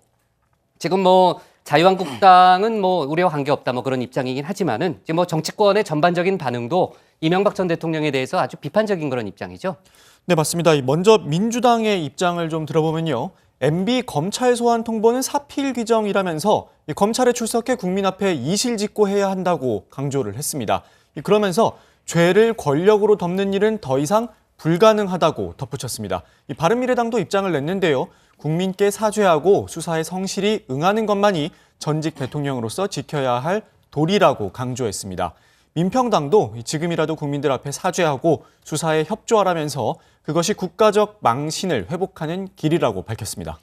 지금 뭐 자유한국당은 뭐 우리와 관계없다 뭐 그런 입장이긴 하지만은 이제 뭐 정치권의 전반적인 반응도 이명박 전 대통령에 대해서 아주 비판적인 그런 입장이죠. 네, 맞습니다. 먼저 민주당의 입장을 좀 들어보면요. MB 검찰 소환 통보는 사필 규정이라면서 검찰에 출석해 국민 앞에 이실직고해야 한다고 강조를 했습니다. 그러면서 죄를 권력으로 덮는 일은 더 이상 불가능하다고 덧붙였습니다. 바른미래당도 입장을 냈는데요. 국민께 사죄하고 수사에 성실히 응하는 것만이 전직 대통령으로서 지켜야 할 도리라고 강조했습니다. 민평당도 지금이라도 국민들 앞에 사죄하고 수사에 협조하라면서 그것이 국가적 망신을 회복하는 길이라고 밝혔습니다.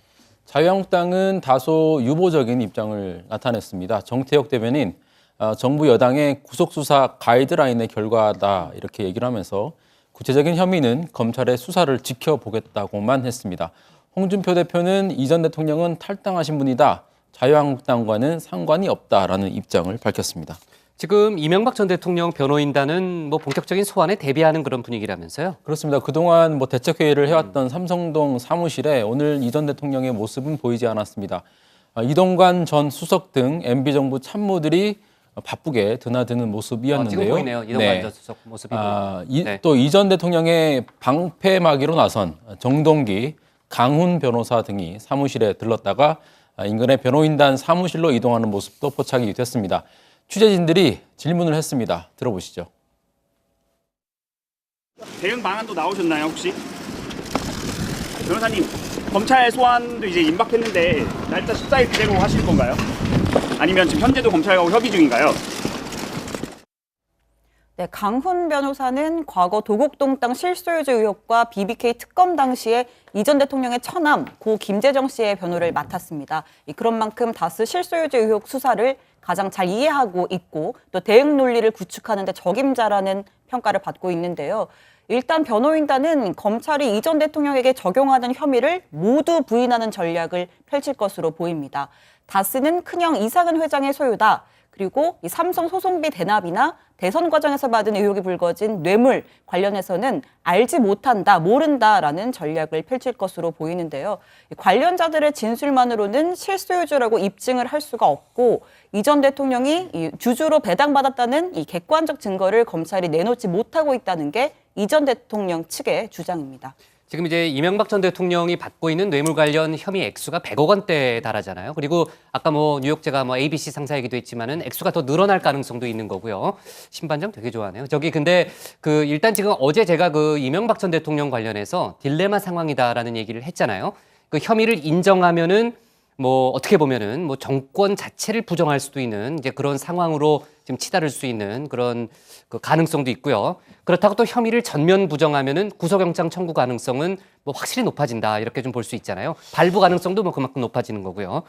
자유한국당은 다소 유보적인 입장을 나타냈습니다. 정태혁 대변인, 정부 여당의 구속수사 가이드라인의 결과다 이렇게 얘기를 하면서 구체적인 혐의는 검찰의 수사를 지켜보겠다고만 했습니다. 홍준표 대표는 이전 대통령은 탈당하신 분이다. 자유한국당과는 상관이 없다라는 입장을 밝혔습니다. 지금 이명박 전 대통령 변호인단은 뭐 본격적인 소환에 대비하는 그런 분위기라면서요? 그렇습니다. 그동안 뭐 대책회의를 해왔던 삼성동 사무실에 오늘 이 전 대통령의 모습은 보이지 않았습니다. 이동관 전 수석 등 MB정부 참모들이 바쁘게 드나드는 모습이었는데요. 지금 보이네요. 이동관 전 수석 모습이 보이네요. 또 이 전 대통령의 방패막이로 나선 정동기, 강훈 변호사 등이 사무실에 들렀다가 인근의 변호인단 사무실로 이동하는 모습도 포착이 됐습니다. 취재진들이 질문을 했습니다. 들어보시죠. 대응 방안도 나오셨나요, 혹시? 변호사님, 검찰 소환도 이제 임박했는데 날짜 14일 그대로 하실 건가요? 아니면 지금 현재도 검찰하고 협의 중인가요? 네, 강훈 변호사는 과거 도곡동 땅 실소유주 의혹과 BBK 특검 당시에 이 전 대통령의 처남 고 김재정 씨의 변호를 맡았습니다. 그런 만큼 다스 실소유주 의혹 수사를 가장 잘 이해하고 있고 또 대응 논리를 구축하는 데 적임자라는 평가를 받고 있는데요. 일단 변호인단은 검찰이 이 전 대통령에게 적용하는 혐의를 모두 부인하는 전략을 펼칠 것으로 보입니다. 다스는 큰형 이상은 회장의 소유다. 그리고 이 삼성 소송비 대납이나 대선 과정에서 받은 의혹이 불거진 뇌물 관련해서는 알지 못한다, 모른다라는 전략을 펼칠 것으로 보이는데요. 관련자들의 진술만으로는 실소유주라고 입증을 할 수가 없고 이 전 대통령이 주주로 배당받았다는 이 객관적 증거를 검찰이 내놓지 못하고 있다는 게 이 전 대통령 측의 주장입니다. 지금 이제 이명박 전 대통령이 받고 있는 뇌물 관련 혐의 액수가 100억 원대에 달하잖아요. 그리고 아까 뭐 뉴욕제가 뭐 ABC 상사 얘기도 했지만은 액수가 더 늘어날 가능성도 있는 거고요. 신반장 되게 좋아하네요. 저기 근데 그 일단 지금 어제 제가 그 이명박 전 대통령 관련해서 딜레마 상황이다라는 얘기를 했잖아요. 그 혐의를 인정하면은 뭐 어떻게 보면은 뭐 정권 자체를 부정할 수도 있는 이제 그런 상황으로 지금 치달을 수 있는 그런 그 가능성도 있고요. 그렇다고 또 혐의를 전면 부정하면은 구속영장 청구 가능성은 뭐 확실히 높아진다 이렇게 좀 볼 수 있잖아요. 발부 가능성도 뭐 그만큼 높아지는 거고요.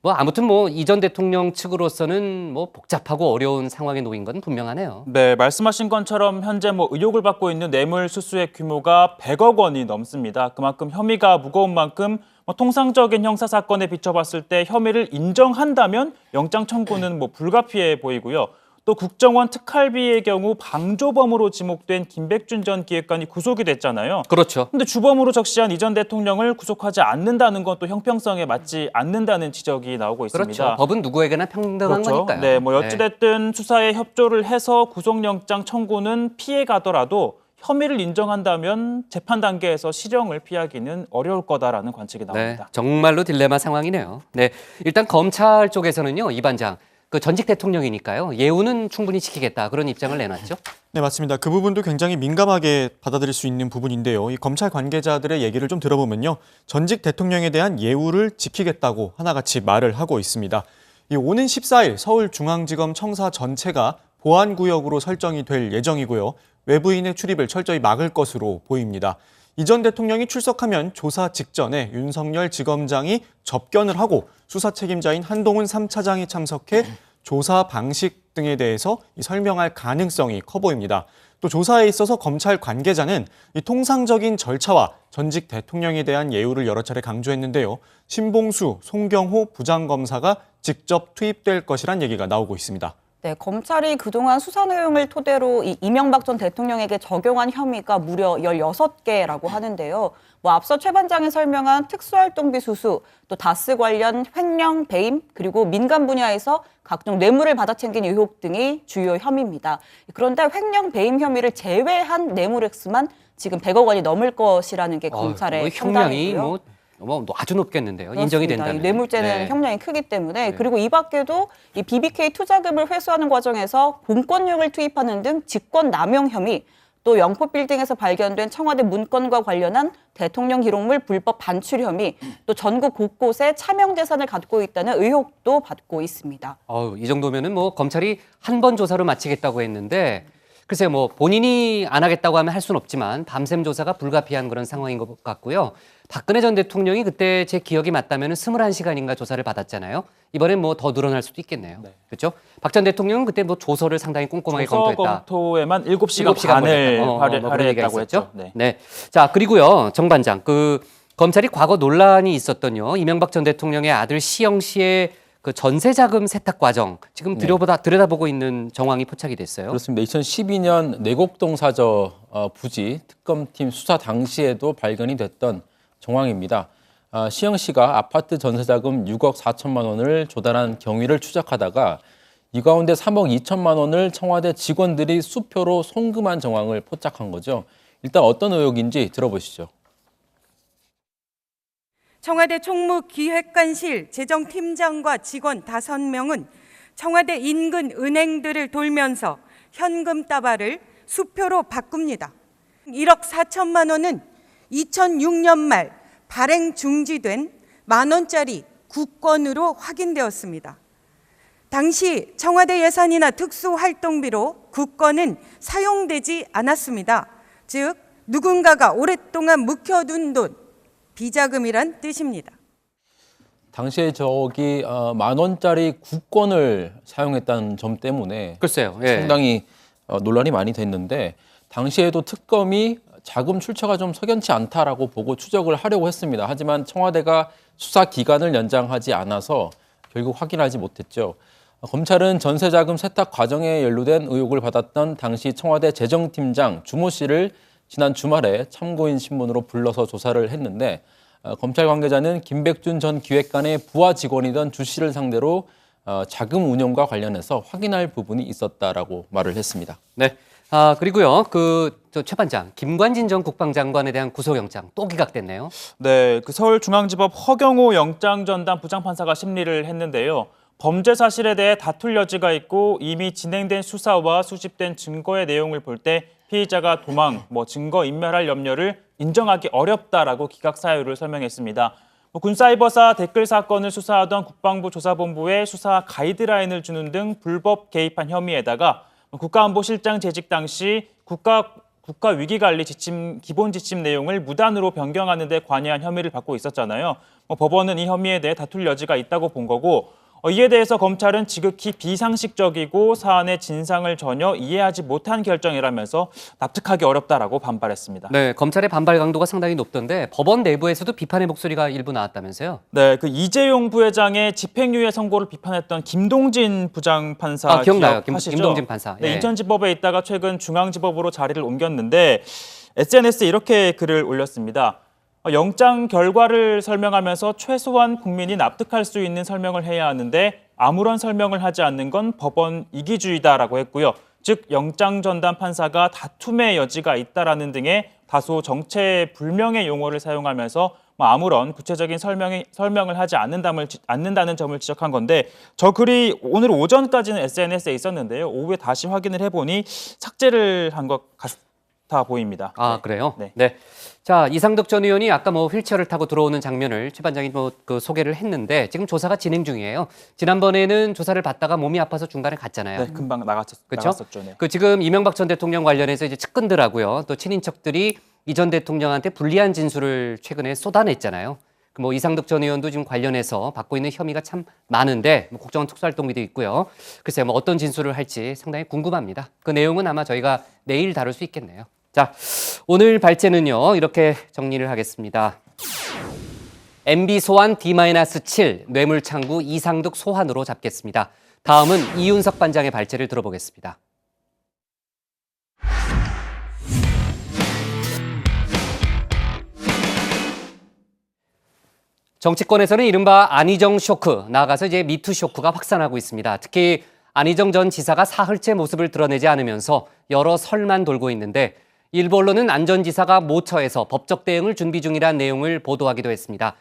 뭐 아무튼 뭐 이 전 대통령 측으로서는 뭐 복잡하고 어려운 상황에 놓인 건 분명하네요. 네, 말씀하신 것처럼 현재 뭐 의혹을 받고 있는 뇌물 수수의 규모가 100억 원이 넘습니다. 그만큼 혐의가 무거운 만큼 뭐 통상적인 형사 사건에 비춰봤을 때 혐의를 인정한다면 영장 청구는 뭐 불가피해 보이고요. 또 국정원 특활비의 경우 방조범으로 지목된 김백준 전 기획관이 구속이 됐잖아요. 그렇죠. 근데 주범으로 적시한 이 전 대통령을 구속하지 않는다는 건 또 형평성에 맞지 않는다는 지적이 나오고 있습니다. 그렇죠. 법은 누구에게나 평등한 그렇죠. 거니까요. 네, 뭐 어찌됐든 수사에 협조를 해서 구속영장 청구는 피해가더라도 혐의를 인정한다면 재판 단계에서 실형을 피하기는 어려울 거다라는 관측이 나옵니다. 네, 정말로 딜레마 상황이네요. 네, 일단 검찰 쪽에서는요, 이 반장. 그 전직 대통령이니까요. 예우는 충분히 지키겠다 그런 입장을 내놨죠. 네, 맞습니다. 그 부분도 굉장히 민감하게 받아들일 수 있는 부분인데요. 이 검찰 관계자들의 얘기를 좀 들어보면요. 전직 대통령에 대한 예우를 지키겠다고 하나같이 말을 하고 있습니다. 이 오는 14일 서울중앙지검 청사 전체가 보안구역으로 설정이 될 예정이고요. 외부인의 출입을 철저히 막을 것으로 보입니다. 이 전 대통령이 출석하면 조사 직전에 윤석열 지검장이 접견을 하고 수사 책임자인 한동훈 3차장이 참석해 조사 방식 등에 대해서 설명할 가능성이 커 보입니다. 또 조사에 있어서 검찰 관계자는 이 통상적인 절차와 전직 대통령에 대한 예우를 여러 차례 강조했는데요. 신봉수, 송경호 부장검사가 직접 투입될 것이란 얘기가 나오고 있습니다. 네, 검찰이 그동안 수사 내용을 토대로 이명박 전 대통령에게 적용한 혐의가 무려 16개라고 하는데요. 뭐 앞서 최 반장이 설명한 특수활동비 수수, 또 다스 관련 횡령, 배임, 그리고 민간 분야에서 각종 뇌물을 받아챙긴 의혹 등이 주요 혐의입니다. 그런데 횡령, 배임 혐의를 제외한 뇌물 액수만 지금 100억 원이 넘을 것이라는 게 검찰의 형량이 판단이고요. 뭐 아주 높겠는데요. 그렇습니다. 인정이 된다면. 이 뇌물죄는 네. 형량이 크기 때문에 그리고 이 밖에도 이 BBK 투자금을 회수하는 과정에서 공권력을 투입하는 등 직권 남용 혐의, 또 영포 빌딩에서 발견된 청와대 문건과 관련한 대통령 기록물 불법 반출 혐의, 또 전국 곳곳에 차명 재산을 갖고 있다는 의혹도 받고 있습니다. 이 정도면은 뭐 검찰이 한 번 조사로 마치겠다고 했는데 글쎄요, 뭐 본인이 안 하겠다고 하면 할 수는 없지만 밤샘 조사가 불가피한 그런 상황인 것 같고요. 박근혜 전 대통령이 그때 제 기억이 맞다면 21시간인가 조사를 받았잖아요. 이번엔 뭐 더 늘어날 수도 있겠네요. 네. 그렇죠? 박 전 대통령은 그때 뭐 조서를 상당히 꼼꼼하게 조서 검토했다. 검토에만 7시간 반을 할애했다고 했죠. 네. 네. 자, 그리고요. 정 반장. 그 검찰이 과거 논란이 있었던요. 이명박 전 대통령의 아들 시영 씨의 그 전세 자금 세탁 과정 지금 들여다보고 있는 정황이 포착이 됐어요. 그렇습니다. 2012년 내곡동 사저 부지 특검팀 수사 당시에도 발견이 됐던 정황입니다. 시영 씨가 아파트 전세 자금 6억 4천만 원을 조달한 경위를 추적하다가 이 가운데 3억 2천만 원을 청와대 직원들이 수표로 송금한 정황을 포착한 거죠. 일단 어떤 의혹인지 들어보시죠. 청와대 총무기획관실 재정팀장과 직원 5명은 청와대 인근 은행들을 돌면서 현금 따발을 수표로 바꿉니다. 1억 4천만 원은 2006년 말 발행 중지된 10,000원짜리 국권으로 확인되었습니다. 당시 청와대 예산이나 특수활동비로 국권은 사용되지 않았습니다. 즉 누군가가 오랫동안 묵혀둔 돈, 비자금이란 뜻입니다. 당시에 저기 10,000원짜리 국권을 사용했다는 점 때문에 글쎄요. 예. 상당히 논란이 많이 됐는데 당시에도 특검이 자금 출처가 좀 석연치 않다라고 보고 추적을 하려고 했습니다. 하지만 청와대가 수사 기간을 연장하지 않아서 결국 확인하지 못했죠. 검찰은 전세자금 세탁 과정에 연루된 의혹을 받았던 당시 청와대 재정팀장 주모 씨를 지난 주말에 참고인 신문으로 불러서 조사를 했는데 검찰 관계자는 김백준 전 기획관의 부하 직원이던 주 씨를 상대로 자금 운용과 관련해서 확인할 부분이 있었다라고 말을 했습니다. 네. 그리고요. 최 반장, 김관진 전 국방장관에 대한 구속영장 또 기각됐네요. 네, 서울중앙지법 허경호 영장전담 부장판사가 심리를 했는데요. 범죄 사실에 대해 다툴 여지가 있고 이미 진행된 수사와 수집된 증거의 내용을 볼 때 피의자가 도망, 증거 인멸할 염려를 인정하기 어렵다라고 기각 사유를 설명했습니다. 군사이버사 댓글 사건을 수사하던 국방부 조사본부에 수사 가이드라인을 주는 등 불법 개입한 혐의에다가 국가안보실장 재직 당시 국가 위기관리 지침 기본 지침 내용을 무단으로 변경하는 데 관여한 혐의를 받고 있었잖아요. 법원은 이 혐의에 대해 다툴 여지가 있다고 본 거고 이에 대해서 검찰은 지극히 비상식적이고 사안의 진상을 전혀 이해하지 못한 결정이라면서 납득하기 어렵다라고 반발했습니다. 네, 검찰의 반발 강도가 상당히 높던데 법원 내부에서도 비판의 목소리가 일부 나왔다면서요? 네, 이재용 부회장의 집행유예 선고를 비판했던 김동진 부장판사 기억나요? 기억하시죠? 김동진 판사. 네, 예. 인천지법에 있다가 최근 중앙지법으로 자리를 옮겼는데 SNS에 이렇게 글을 올렸습니다. 영장 결과를 설명하면서 최소한 국민이 납득할 수 있는 설명을 해야 하는데 아무런 설명을 하지 않는 건 법원 이기주의다라고 했고요. 즉 영장 전담 판사가 다툼의 여지가 있다라는 등의 다소 정체불명의 용어를 사용하면서 아무런 구체적인 설명을 하지 않는다는 점을 지적한 건데 저 글이 오늘 오전까지는 SNS에 있었는데요. 오후에 다시 확인을 해보니 삭제를 한 것 같아 보입니다. 아, 네. 그래요? 네. 네. 자, 이상득 전 의원이 아까 휠체어를 타고 들어오는 장면을 최 반장이 소개를 했는데 지금 조사가 진행 중이에요. 지난번에는 조사를 받다가 몸이 아파서 중간에 갔잖아요. 네, 금방 나갔었죠. 네. 지금 이명박 전 대통령 관련해서 이제 측근들하고요, 또 친인척들이 이 전 대통령한테 불리한 진술을 최근에 쏟아냈잖아요. 이상득 전 의원도 지금 관련해서 받고 있는 혐의가 참 많은데 국정원 특수활동비도 있고요. 글쎄요, 어떤 진술을 할지 상당히 궁금합니다. 그 내용은 아마 저희가 내일 다룰 수 있겠네요. 자, 오늘 발제는요, 이렇게 정리를 하겠습니다. MB 소환 D-7 뇌물창구 이상득 소환으로 잡겠습니다. 다음은 이윤석 반장의 발제를 들어보겠습니다. 정치권에서는 이른바 안희정 쇼크, 나아가서 이제 미투 쇼크가 확산하고 있습니다. 특히 안희정 전 지사가 사흘째 모습을 드러내지 않으면서 여러 설만 돌고 있는데 일부 언론은 안 전 지사가 모처에서 법적 대응을 준비 중이라는 내용을 보도하기도 했습니다.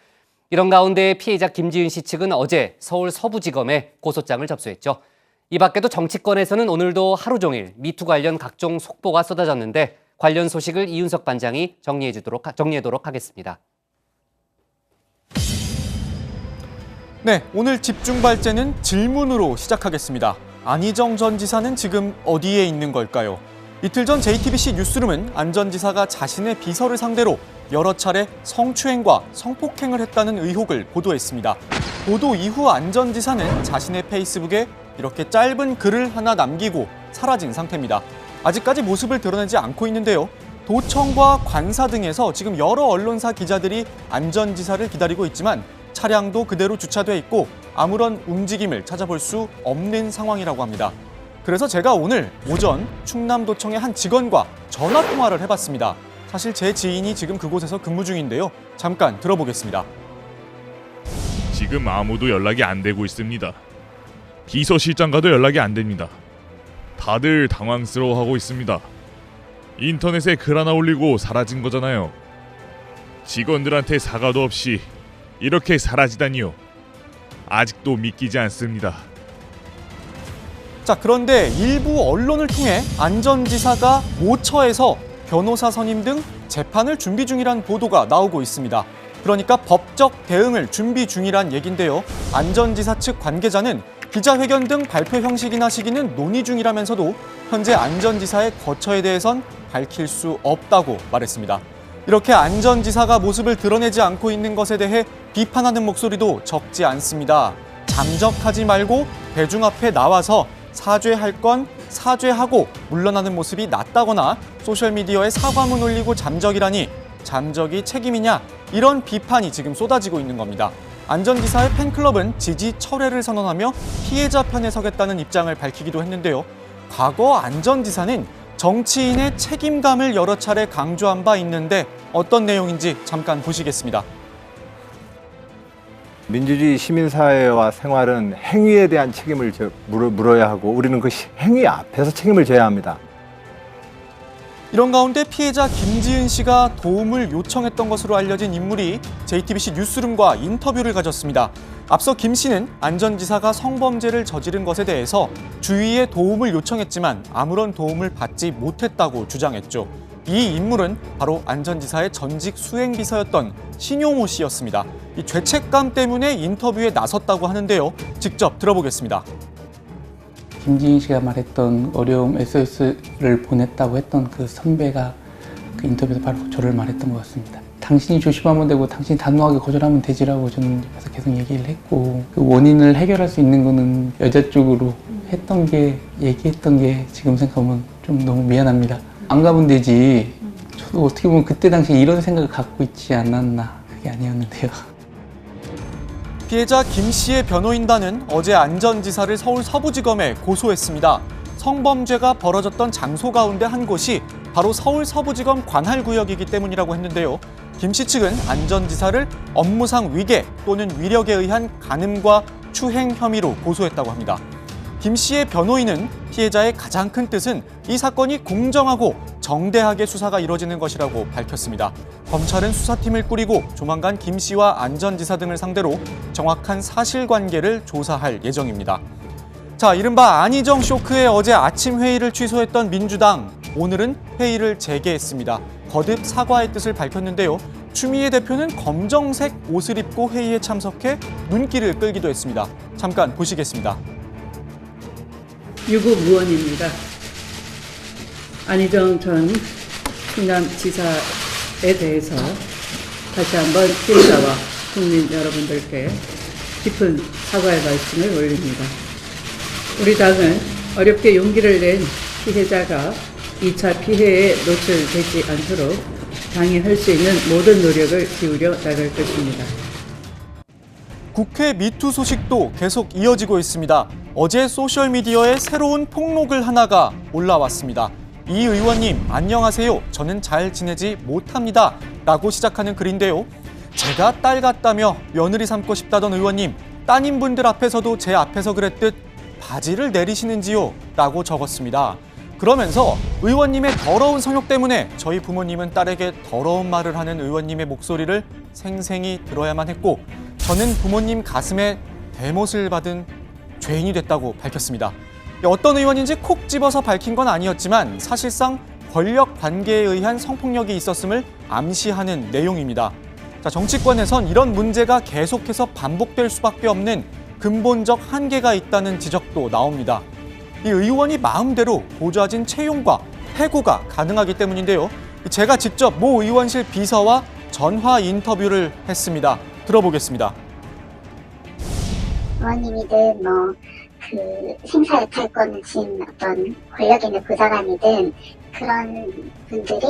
이런 가운데 피해자 김지은 씨 측은 어제 서울 서부지검에 고소장을 접수했죠. 이 밖에도 정치권에서는 오늘도 하루 종일 미투 관련 각종 속보가 쏟아졌는데 관련 소식을 이윤석 반장이 정리하도록 하겠습니다. 네, 오늘 집중 발제는 질문으로 시작하겠습니다. 안희정 전 지사는 지금 어디에 있는 걸까요? 이틀 전 JTBC 뉴스룸은 안 전 지사가 자신의 비서를 상대로 여러 차례 성추행과 성폭행을 했다는 의혹을 보도했습니다. 보도 이후 안 전 지사는 자신의 페이스북에 이렇게 짧은 글을 하나 남기고 사라진 상태입니다. 아직까지 모습을 드러내지 않고 있는데요. 도청과 관사 등에서 지금 여러 언론사 기자들이 안 전 지사를 기다리고 있지만 차량도 그대로 주차돼 있고 아무런 움직임을 찾아볼 수 없는 상황이라고 합니다. 그래서 제가 오늘 오전 충남도청의 한 직원과 전화 통화를 해봤습니다. 사실 제 지인이 지금 그곳에서 근무 중인데요. 잠깐 들어보겠습니다. 지금 아무도 연락이 안 되고 있습니다. 비서실장과도 연락이 안 됩니다. 다들 당황스러워하고 있습니다. 인터넷에 글 하나 올리고 사라진 거잖아요. 직원들한테 사과도 없이 이렇게 사라지다니요. 아직도 믿기지 않습니다. 자, 그런데 일부 언론을 통해 안 전 지사가 모처에서 변호사 선임 등 재판을 준비 중이란 보도가 나오고 있습니다. 그러니까 법적 대응을 준비 중이란 얘긴데요. 안 전 지사 측 관계자는 기자회견 등 발표 형식이나 시기는 논의 중이라면서도 현재 안 전 지사의 거처에 대해선 밝힐 수 없다고 말했습니다. 이렇게 안 전 지사가 모습을 드러내지 않고 있는 것에 대해 비판하는 목소리도 적지 않습니다. 잠적하지 말고 대중 앞에 나와서 사죄할 건 사죄하고 물러나는 모습이 낫다거나 소셜미디어에 사과문 올리고 잠적이라니 잠적이 책임이냐, 이런 비판이 지금 쏟아지고 있는 겁니다. 안 전 지사의 팬클럽은 지지 철회를 선언하며 피해자 편에 서겠다는 입장을 밝히기도 했는데요. 과거 안 전 지사는 정치인의 책임감을 여러 차례 강조한 바 있는데 어떤 내용인지 잠깐 보시겠습니다. 민주주의 시민사회와 생활은 행위에 대한 책임을 물어야 하고 우리는 그 행위 앞에서 책임을 져야 합니다. 이런 가운데 피해자 김지은 씨가 도움을 요청했던 것으로 알려진 인물이 JTBC 뉴스룸과 인터뷰를 가졌습니다. 앞서 김 씨는 안 전 지사가 성범죄를 저지른 것에 대해서 주위에 도움을 요청했지만 아무런 도움을 받지 못했다고 주장했죠. 이 인물은 바로 안 전 지사의 전직 수행비서였던 신용호 씨였습니다. 이 죄책감 때문에 인터뷰에 나섰다고 하는데요. 직접 들어보겠습니다. 김지인 씨가 말했던 어려움 SOS를 보냈다고 했던 그 선배가 그 인터뷰에서 바로 저를 말했던 것 같습니다. 당신이 조심하면 되고 당신이 단호하게 거절하면 되지라고 저는 그래서 계속 얘기를 했고, 그 원인을 해결할 수 있는 거는 여자 쪽으로 얘기했던 게 지금 생각하면 좀 너무 미안합니다. 안 가면 되지. 저도 어떻게 보면 그때 당시에 이런 생각을 갖고 있지 않았나, 그게 아니었는데요. 피해자 김 씨의 변호인단은 어제 안 전 지사를 서울 서부지검에 고소했습니다. 성범죄가 벌어졌던 장소 가운데 한 곳이 바로 서울 서부지검 관할구역이기 때문이라고 했는데요. 김 씨 측은 안 전 지사를 업무상 위계 또는 위력에 의한 간음과 추행 혐의로 고소했다고 합니다. 김 씨의 변호인은 피해자의 가장 큰 뜻은 이 사건이 공정하고 정대하게 수사가 이뤄지는 것이라고 밝혔습니다. 검찰은 수사팀을 꾸리고 조만간 김 씨와 안 전 지사 등을 상대로 정확한 사실관계를 조사할 예정입니다. 자, 이른바 안희정 쇼크에 어제 아침 회의를 취소했던 민주당, 오늘은 회의를 재개했습니다. 거듭 사과의 뜻을 밝혔는데요. 추미애 대표는 검정색 옷을 입고 회의에 참석해 눈길을 끌기도 했습니다. 잠깐 보시겠습니다. 유구무원입니다. 안희정 전 충남지사에 대해서 다시 한번 피해자와 국민 여러분들께 깊은 사과의 말씀을 올립니다. 우리 당은 어렵게 용기를 낸 피해자가 2차 피해에 노출되지 않도록 당이 할 수 있는 모든 노력을 기울여 나갈 것입니다. 국회 미투 소식도 계속 이어지고 있습니다. 어제 소셜미디어에 새로운 폭로글 하나가 올라왔습니다. 이 의원님, 안녕하세요. 저는 잘 지내지 못합니다. 라고 시작하는 글인데요. 제가 딸 같다며 며느리 삼고 싶다던 의원님, 따님분들 앞에서도 제 앞에서 그랬듯 바지를 내리시는지요? 라고 적었습니다. 그러면서 의원님의 더러운 성욕 때문에 저희 부모님은 딸에게 더러운 말을 하는 의원님의 목소리를 생생히 들어야만 했고, 저는 부모님 가슴에 대못을 받은 죄인이 됐다고 밝혔습니다. 어떤 의원인지 콕 집어서 밝힌 건 아니었지만 사실상 권력 관계에 의한 성폭력이 있었음을 암시하는 내용입니다. 자, 정치권에선 이런 문제가 계속해서 반복될 수밖에 없는 근본적 한계가 있다는 지적도 나옵니다. 이 의원이 마음대로 보좌진 채용과 해고가 가능하기 때문인데요. 제가 직접 모 의원실 비서와 전화 인터뷰를 했습니다. 들어보겠습니다. 의원님이든 생사유탈권을 쥔 어떤 권력 있는 보좌관이든 그런 분들이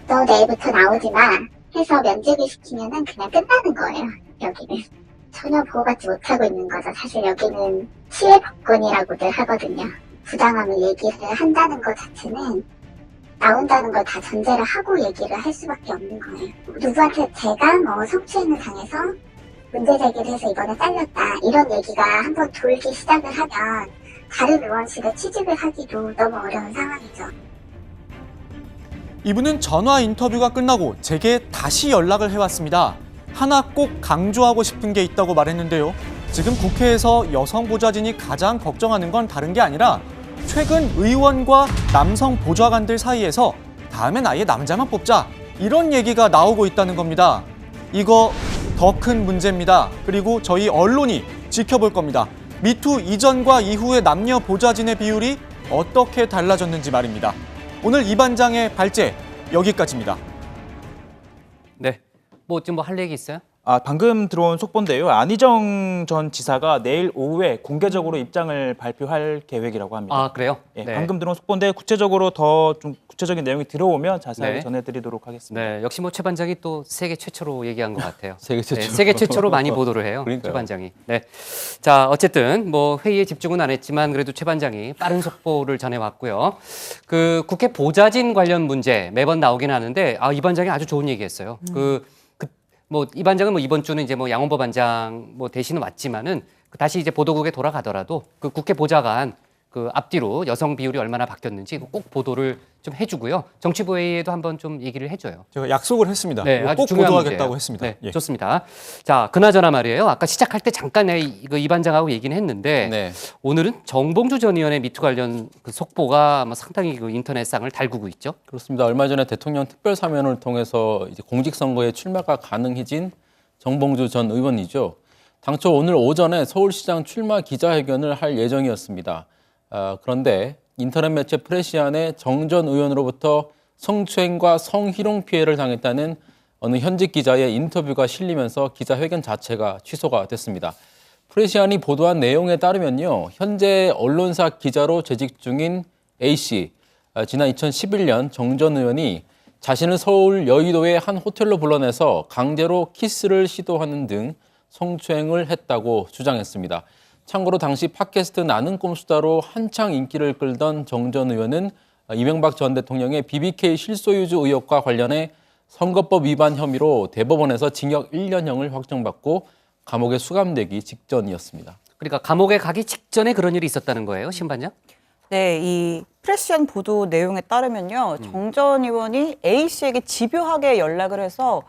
너 내일부터 나오지 마 해서 면직을 시키면은 그냥 끝나는 거예요. 여기는 전혀 보호받지 못하고 있는 거죠. 사실 여기는 피해법권이라고들 하거든요. 부당함을 얘기를 한다는 것 자체는 나온다는 걸 다 전제를 하고 얘기를 할 수밖에 없는 거예요. 누구한테 제가 성추행을 당해서 문제 제기를 해서 이번에 잘렸다 이런 얘기가 한번 돌기 시작을 하면 다른 의원실에 취직을 하기도 너무 어려운 상황이죠. 이분은 전화 인터뷰가 끝나고 제게 다시 연락을 해왔습니다. 하나 꼭 강조하고 싶은 게 있다고 말했는데요. 지금 국회에서 여성 보좌진이 가장 걱정하는 건 다른 게 아니라 최근 의원과 남성 보좌관들 사이에서 다음엔 아예 남자만 뽑자 이런 얘기가 나오고 있다는 겁니다. 이거 더 큰 문제입니다. 그리고 저희 언론이 지켜볼 겁니다. 미투 이전과 이후의 남녀 보좌진의 비율이 어떻게 달라졌는지 말입니다. 오늘 이 반장의 발제 여기까지입니다. 네, 뭐 좀 뭐 할 얘기 있어요? 방금 들어온 속보인데요. 안희정 전 지사가 내일 오후에 공개적으로 입장을 발표할 계획이라고 합니다. 아, 그래요? 예, 네. 방금 들어온 속보인데 구체적으로 더 좀 구체적인 내용이 들어오면 자세하게 네. 전해드리도록 하겠습니다. 네, 역시 뭐 최 반장이 또 세계 최초로 얘기한 것 같아요. 세계 최초. 네, 세계 최초로 많이 보도를 해요. 그러니까요. 최 반장이. 네. 자, 어쨌든 뭐 회의에 집중은 안 했지만 그래도 최 반장이 빠른 속보를 전해왔고요. 그 국회 보좌진 관련 문제 매번 나오긴 하는데 이 반장이 아주 좋은 얘기했어요. 뭐 이 반장은 뭐 이번 주는 이제 뭐 양원보 반장 뭐 대신은 왔지만은 다시 이제 보도국에 돌아가더라도 그 국회 보좌관 그 앞뒤로 여성 비율이 얼마나 바뀌었는지 꼭 보도를 좀 해주고요. 정치부 회의에도 한번 좀 얘기를 해줘요. 제가 약속을 했습니다. 네, 아주 꼭 중요한 보도하겠다고 문제예요. 했습니다. 네, 예. 좋습니다. 자, 그나저나 말이에요. 아까 시작할 때 잠깐 이 반장하고 얘기는 했는데 네. 오늘은 정봉주 전 의원의 미투 관련 그 속보가 상당히 그 인터넷상을 달구고 있죠. 그렇습니다. 얼마 전에 대통령 특별사면을 통해서 이제 공직선거에 출마가 가능해진 정봉주 전 의원이죠. 당초 오늘 오전에 서울시장 출마 기자회견을 할 예정이었습니다. 그런데 인터넷 매체 프레시안에 정 전 의원으로부터 성추행과 성희롱 피해를 당했다는 어느 현직 기자의 인터뷰가 실리면서 기자회견 자체가 취소가 됐습니다. 프레시안이 보도한 내용에 따르면요. 현재 언론사 기자로 재직 중인 A씨, 지난 2011년 정 전 의원이 자신을 서울 여의도의 한 호텔로 불러내서 강제로 키스를 시도하는 등 성추행을 했다고 주장했습니다. 참고로 당시 팟캐스트 나는 꼼수다로 한창 인기를 끌던 정 전 의원은 이명박 전 대통령의 BBK 실소유주 의혹과 관련해 선거법 위반 혐의로 대법원에서 징역 1년형을 확정받고 감옥에 수감되기 직전이었습니다. 그러니까 감옥에 가기 직전에 그런 일이 있었다는 거예요, 신 반장? 네, 이 프레시안 보도 내용에 따르면요. 정 전 의원이 A씨에게 집요하게 연락을 해서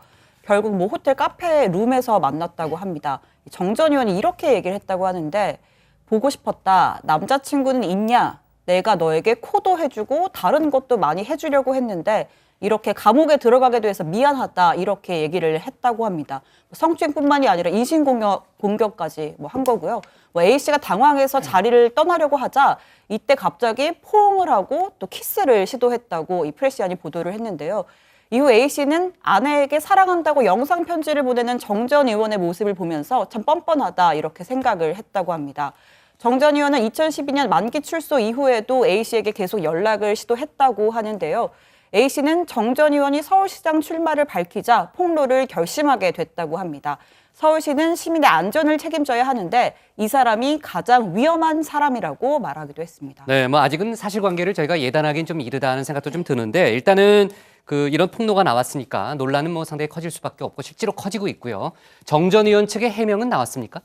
결국 뭐 호텔 카페 룸에서 만났다고 합니다. 정 전 의원이 이렇게 얘기를 했다고 하는데 보고 싶었다. 남자친구는 있냐? 내가 너에게 코도 해주고 다른 것도 많이 해주려고 했는데 이렇게 감옥에 들어가게 돼서 미안하다. 이렇게 얘기를 했다고 합니다. 성추행뿐만이 아니라 인신공격까지 뭐 한 거고요. 뭐 A씨가 당황해서 자리를 떠나려고 하자 이때 갑자기 포옹을 하고 또 키스를 시도했다고 이 프레시안이 보도를 했는데요. 이후 A씨는 아내에게 사랑한다고 영상 편지를 보내는 정 전 의원의 모습을 보면서 참 뻔뻔하다 이렇게 생각을 했다고 합니다. 정 전 의원은 2012년 만기 출소 이후에도 A씨에게 계속 연락을 시도했다고 하는데요. A씨는 정 전 의원이 서울시장 출마를 밝히자 폭로를 결심하게 됐다고 합니다. 서울시는 시민의 안전을 책임져야 하는데 이 사람이 가장 위험한 사람이라고 말하기도 했습니다. 네, 뭐 아직은 사실관계를 저희가 예단하기는 좀 이르다 하는 생각도 좀 드는데 일단은 이런 폭로가 나왔으니까 논란은 뭐 상당히 커질 수밖에 없고 실제로 커지고 있고요. 정 전 의원 측의 해명은 나왔습니까?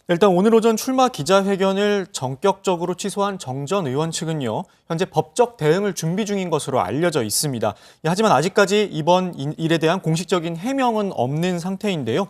일단 오늘 오전 출마 기자회견을 전격적으로 취소한 정 전 의원 측은요. 현재 법적 대응을 준비 중인 것으로 알려져 있습니다. 하지만 아직까지 이번 일에 대한 공식적인 해명은 없는 상태인데요.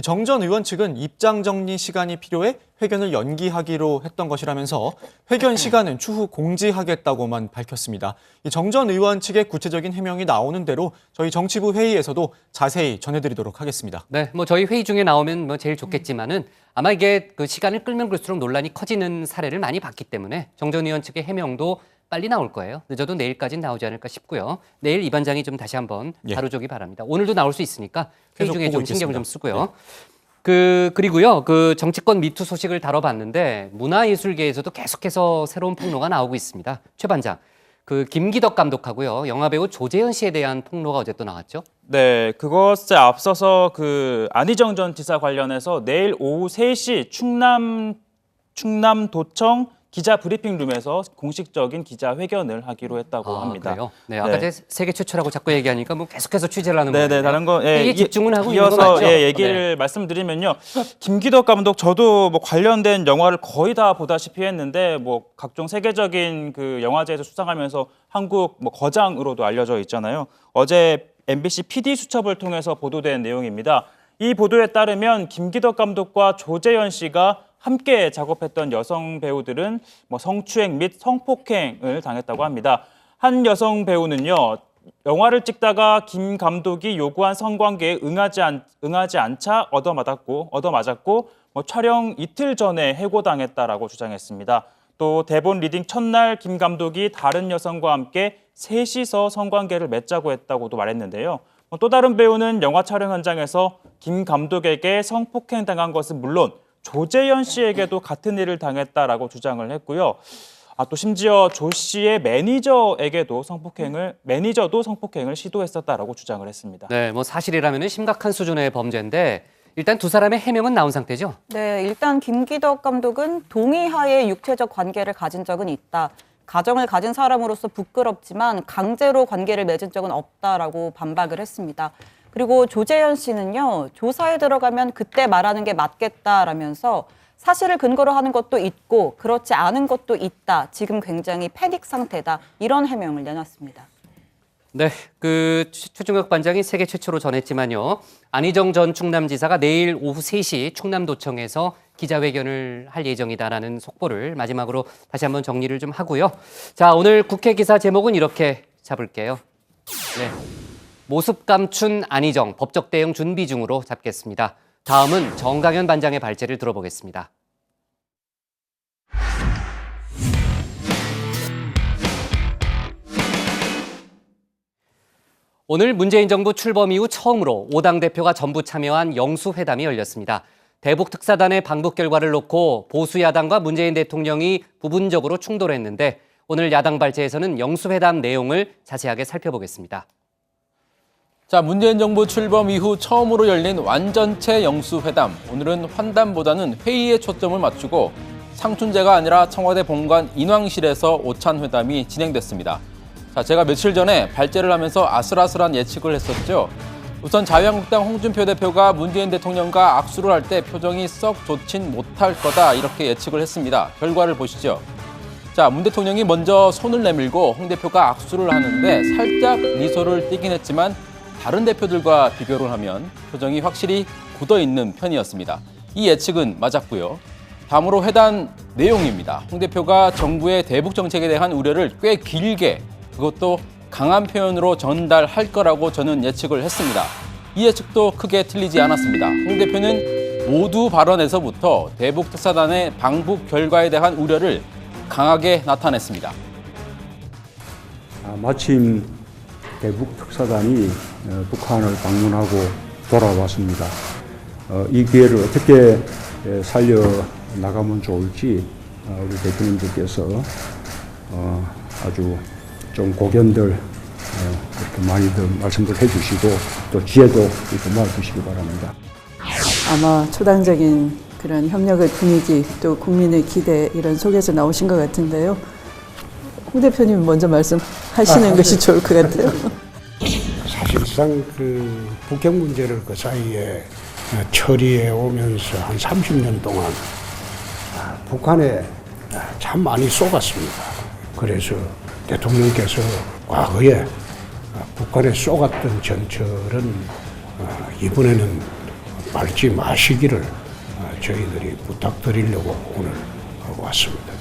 정 전 의원 측은 입장 정리 시간이 필요해 회견을 연기하기로 했던 것이라면서 회견 시간은 추후 공지하겠다고만 밝혔습니다. 정 전 의원 측의 구체적인 해명이 나오는 대로 저희 정치부 회의에서도 자세히 전해드리도록 하겠습니다. 네, 뭐 저희 회의 중에 나오면 뭐 제일 좋겠지만은 아마 이게 그 시간을 끌면 끌수록 논란이 커지는 사례를 많이 봤기 때문에 정 전 의원 측의 해명도 빨리 나올 거예요. 늦어도 내일까지는 나오지 않을까 싶고요. 내일 이 반장이 좀 다시 한번 다뤄주기 바랍니다. 오늘도 나올 수 있으니까 회의 중에 좀 신경을 좀 쓰고요. 그리고요, 정치권 미투 소식을 다뤄봤는데 문화예술계에서도 계속해서 새로운 폭로가 나오고 있습니다. 최 반장, 김기덕 감독하고요, 영화배우 조재현 씨에 대한 폭로가 어제 또 나왔죠? 네, 그것에 앞서서 안희정 전 지사 관련해서 내일 오후 3시 충남도청 기자 브리핑룸에서 공식적인 기자회견을 하기로 했다고 합니다. 그래요? 네, 아까 세계 최초라고 자꾸 얘기하니까 뭐 계속해서 취재를 하는 거예요. 네, 다른 거 이게 집중은 하고 있는 거 이어서 맞죠? 얘기를 말씀드리면요. 김기덕 감독 저도 뭐 관련된 영화를 거의 다 보다시피 했는데 뭐 각종 세계적인 영화제에서 수상하면서 한국 뭐 거장으로도 알려져 있잖아요. 어제 MBC PD 수첩을 통해서 보도된 내용입니다. 이 보도에 따르면 김기덕 감독과 조재현 씨가 함께 작업했던 여성 배우들은 성추행 및 성폭행을 당했다고 합니다. 한 여성 배우는요, 영화를 찍다가 김 감독이 요구한 성관계에 응하지 않자 얻어맞았고 촬영 이틀 전에 해고당했다라고 주장했습니다. 또 대본 리딩 첫날 김 감독이 다른 여성과 함께 셋이서 성관계를 맺자고 했다고도 말했는데요. 또 다른 배우는 영화 촬영 현장에서 김 감독에게 성폭행 당한 것은 물론 조재현 씨에게도 같은 일을 당했다라고 주장을 했고요. 또 심지어 조 씨의 매니저도 성폭행을 시도했었다라고 주장을 했습니다. 네, 사실이라면 심각한 수준의 범죄인데 일단 두 사람의 해명은 나온 상태죠? 네, 일단 김기덕 감독은 동의하에 육체적 관계를 가진 적은 있다. 가정을 가진 사람으로서 부끄럽지만 강제로 관계를 맺은 적은 없다라고 반박을 했습니다. 그리고 조재현 씨는요, 조사에 들어가면 그때 말하는 게 맞겠다라면서 사실을 근거로 하는 것도 있고 그렇지 않은 것도 있다. 지금 굉장히 패닉 상태다. 이런 해명을 내놨습니다. 네, 최종혁 반장이 세계 최초로 전했지만요. 안희정 전 충남지사가 내일 오후 3시 충남도청에서 기자회견을 할 예정이다라는 속보를 마지막으로 다시 한번 정리를 좀 하고요. 자, 오늘 국회 기사 제목은 이렇게 잡을게요. 네, 모습 감춘 안희정 법적 대응 준비 중으로 잡겠습니다. 다음은 정강현 반장의 발제를 들어보겠습니다. 오늘 문재인 정부 출범 이후 처음으로 5당 대표가 전부 참여한 영수회담이 열렸습니다. 대북 특사단의 방북 결과를 놓고 보수 야당과 문재인 대통령이 부분적으로 충돌했는데 오늘 야당 발제에서는 영수회담 내용을 자세하게 살펴보겠습니다. 자, 문재인 정부 출범 이후 처음으로 열린 완전체 영수회담. 오늘은 환담보다는 회의에 초점을 맞추고 상춘제가 아니라 청와대 본관 인왕실에서 오찬 회담이 진행됐습니다. 자, 제가 며칠 전에 발제를 하면서 아슬아슬한 예측을 했었죠. 우선 자유한국당 홍준표 대표가 문재인 대통령과 악수를 할 때 표정이 썩 좋진 못할 거다 이렇게 예측을 했습니다. 결과를 보시죠. 자, 문 대통령이 먼저 손을 내밀고 홍 대표가 악수를 하는데 살짝 미소를 띠긴 했지만 다른 대표들과 비교를 하면 표정이 확실히 굳어있는 편이었습니다. 이 예측은 맞았고요. 다음으로 회담 내용입니다. 홍 대표가 정부의 대북 정책에 대한 우려를 꽤 길게 그것도 강한 표현으로 전달할 거라고 저는 예측을 했습니다. 이 예측도 크게 틀리지 않았습니다. 홍 대표는 모두 발언에서부터 대북 특사단의 방북 결과에 대한 우려를 강하게 나타냈습니다. 마침 대북 특사단이 북한을 방문하고 돌아왔습니다. 이 기회를 어떻게 살려나가면 좋을지 우리 대표님들께서 아주 좀 고견들 이렇게 많이들 말씀들 해주시고 또 지혜도 이렇게 모아주시기 바랍니다. 아마 초당적인 그런 협력의 분위기 또 국민의 기대 이런 속에서 나오신 것 같은데요. 홍 대표님 먼저 말씀하시는 것이 좋을 것 같아요. 사실상 북핵 문제를 그 사이에 처리해 오면서 한 30년 동안 북한에 참 많이 쏘갔습니다. 그래서 대통령께서 과거에 북한에 쏘갔던 전철은 이번에는 밟지 마시기를 저희들이 부탁드리려고 오늘 왔습니다.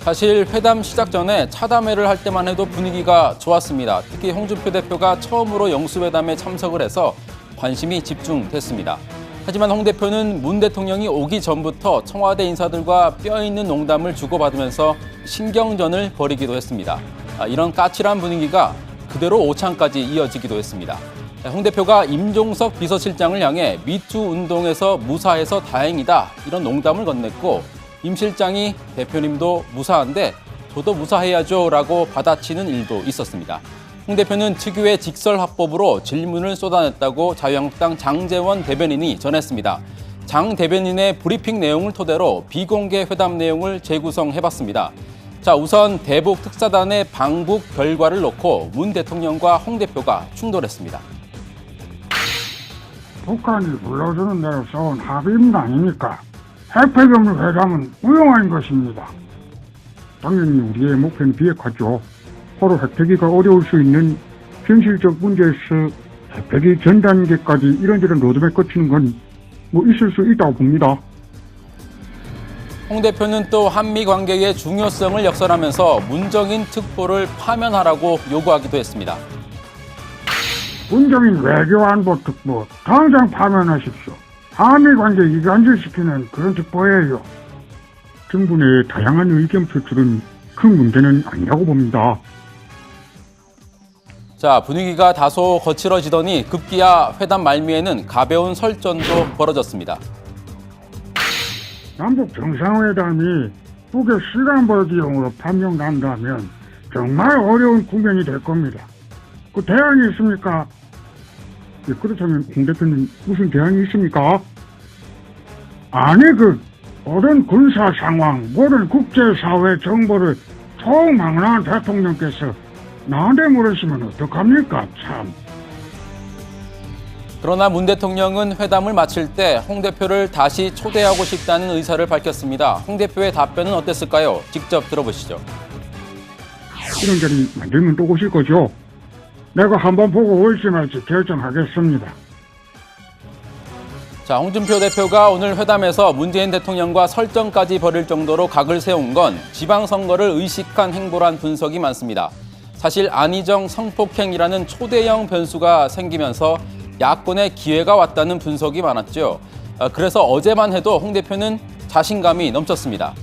사실 회담 시작 전에 차담회를 할 때만 해도 분위기가 좋았습니다. 특히 홍준표 대표가 처음으로 영수회담에 참석을 해서 관심이 집중됐습니다. 하지만 홍 대표는 문 대통령이 오기 전부터 청와대 인사들과 뼈있는 농담을 주고받으면서 신경전을 벌이기도 했습니다. 이런 까칠한 분위기가 그대로 오찬까지 이어지기도 했습니다. 홍 대표가 임종석 비서실장을 향해 미투 운동에서 무사해서 다행이다 이런 농담을 건넸고 임 실장이 대표님도 무사한데 저도 무사해야죠 라고 받아치는 일도 있었습니다. 홍 대표는 특유의 직설화법으로 질문을 쏟아냈다고 자유한국당 장제원 대변인이 전했습니다. 장 대변인의 브리핑 내용을 토대로 비공개 회담 내용을 재구성해봤습니다. 자, 우선 대북 특사단의 방북 결과를 놓고 문 대통령과 홍 대표가 충돌했습니다. 북한이 불러주는 대로 써온 합의문 아닙니까? 핵폐기물 회담은 무용한 것입니다. 당연히 우리의 목표는 비핵화죠. 서로 획득하기가 어려울 수 있는 현실적 문제에서 혜택이 전 단계까지 이런저런 로드맵 거치는 건 뭐 있을 수 있다고 봅니다. 홍 대표는 또 한미 관계의 중요성을 역설하면서 문정인 특보를 파면하라고 요구하기도 했습니다. 문정인 외교안보 특보 당장 파면하십시오. 한미 관계 이간질시키는 그런 특보예요. 정부 내 다양한 의견 표출은 큰 문제는 아니라고 봅니다. 자, 분위기가 다소 거칠어지더니 급기야 회담 말미에는 가벼운 설전도 벌어졌습니다. 남북 정상회담이 북의 시간 벌기용으로 판명난다면 정말 어려운 국면이 될 겁니다. 그 대안이 있습니까? 예, 그렇다면 홍 대표님 무슨 대안이 있습니까? 아니 모든 군사 상황, 모든 국제사회 정보를 총망라한 대통령께서 나한테 물으시면 어떡합니까? 참. 그러나 문 대통령은 회담을 마칠 때 홍 대표를 다시 초대하고 싶다는 의사를 밝혔습니다. 홍 대표의 답변은 어땠을까요? 직접 들어보시죠. 이런 자리 만들면 또 오실 거죠? 내가 한번 보고 올지 말지 결정하겠습니다. 자, 홍준표 대표가 오늘 회담에서 문재인 대통령과 설전까지 벌일 정도로 각을 세운 건 지방선거를 의식한 행보란 분석이 많습니다. 사실 안희정 성폭행이라는 초대형 변수가 생기면서 야권의 기회가 왔다는 분석이 많았죠. 그래서 어제만 해도 홍 대표는 자신감이 넘쳤습니다.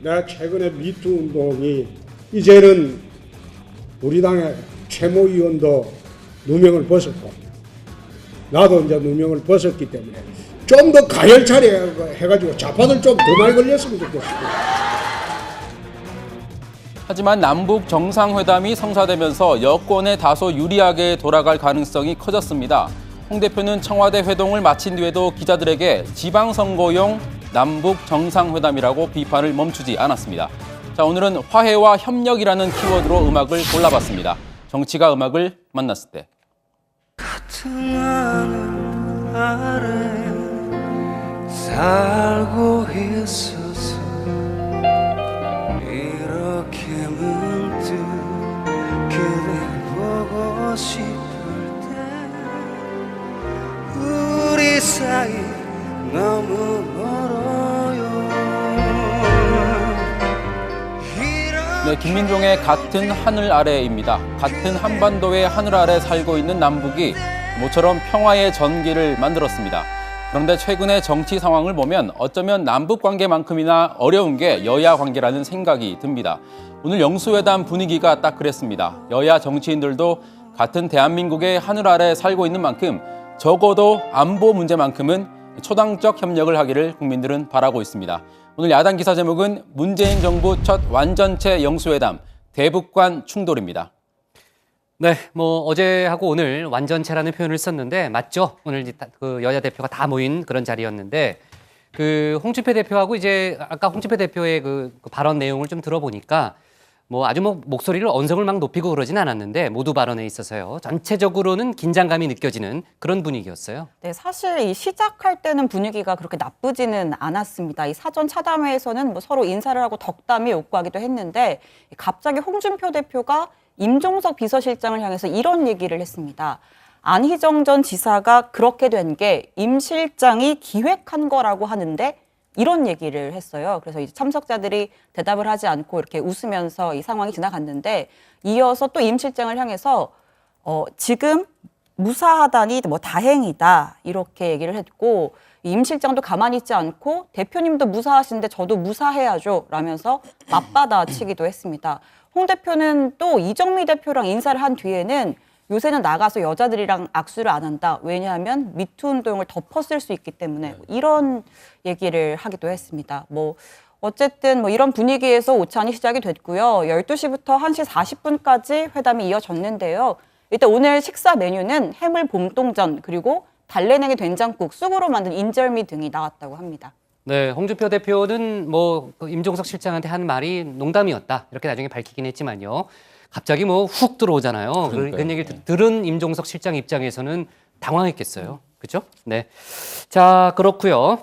내가 최근에 미투 운동이 이제는 우리 당의 최모위원도 누명을 벗었고 나도 이제 누명을 벗었기 때문에 좀 더 가열차게 해가지고 좌파들 좀 더 많이 걸렸으면 좋겠습니다. 하지만 남북 정상회담이 성사되면서 여권에 다소 유리하게 돌아갈 가능성이 커졌습니다. 홍 대표는 청와대 회동을 마친 뒤에도 기자들에게 지방선거용 남북 정상회담이라고 비판을 멈추지 않았습니다. 자, 오늘은 화해와 협력이라는 키워드로 음악을 골라봤습니다. 정치가 음악을 만났을 때. 같은 하늘 아래 살고 있어서 이렇게 문득 그대 보고 싶을 때 우리 사이 너무 멀어요. 네, 김민종의 같은 하늘 아래입니다. 같은 한반도의 하늘 아래 살고 있는 남북이 모처럼 평화의 전기를 만들었습니다. 그런데 최근의 정치 상황을 보면 어쩌면 남북 관계만큼이나 어려운 게 여야 관계라는 생각이 듭니다. 오늘 영수회담 분위기가 딱 그랬습니다. 여야 정치인들도 같은 대한민국의 하늘 아래 살고 있는 만큼 적어도 안보 문제만큼은 초당적 협력을 하기를 국민들은 바라고 있습니다. 오늘 야당 기사 제목은 문재인 정부 첫 완전체 영수회담, 대북 간 충돌입니다. 네, 어제하고 오늘 완전체라는 표현을 썼는데 맞죠? 오늘 그 여야 대표가 다 모인 그런 자리였는데 그 홍준표 대표하고 이제 아까 홍준표 대표의 그 발언 내용을 좀 들어보니까 아주 목소리를 언성을 막 높이고 그러진 않았는데 모두 발언에 있어서요. 전체적으로는 긴장감이 느껴지는 그런 분위기였어요. 네, 사실 이 시작할 때는 분위기가 그렇게 나쁘지는 않았습니다. 이 사전 차담회에서는 서로 인사를 하고 덕담이 오고 하기도 했는데 갑자기 홍준표 대표가 임종석 비서실장을 향해서 이런 얘기를 했습니다. 안희정 전 지사가 그렇게 된 게 임 실장이 기획한 거라고 하는데 이런 얘기를 했어요. 그래서 이제 참석자들이 대답을 하지 않고 이렇게 웃으면서 이 상황이 지나갔는데 이어서 또 임 실장을 향해서 지금 무사하다니 다행이다 이렇게 얘기를 했고 임 실장도 가만히 있지 않고 대표님도 무사하신데 저도 무사해야죠 라면서 맞받아치기도 했습니다. 홍 대표는 또 이정미 대표랑 인사를 한 뒤에는 요새는 나가서 여자들이랑 악수를 안 한다. 왜냐하면 미투 운동을 덮었을 수 있기 때문에 이런 얘기를 하기도 했습니다. 어쨌든 이런 분위기에서 오찬이 시작이 됐고요. 12시부터 1시 40분까지 회담이 이어졌는데요. 일단 오늘 식사 메뉴는 해물 봄동전 그리고 달래냉이 된장국, 쑥으로 만든 인절미 등이 나왔다고 합니다. 네, 홍준표 대표는 임종석 실장한테 한 말이 농담이었다 이렇게 나중에 밝히긴 했지만요. 갑자기 훅 들어오잖아요. 그런 얘기를 들은 임종석 실장 입장에서는 당황했겠어요. 그죠? 네. 자, 그렇고요.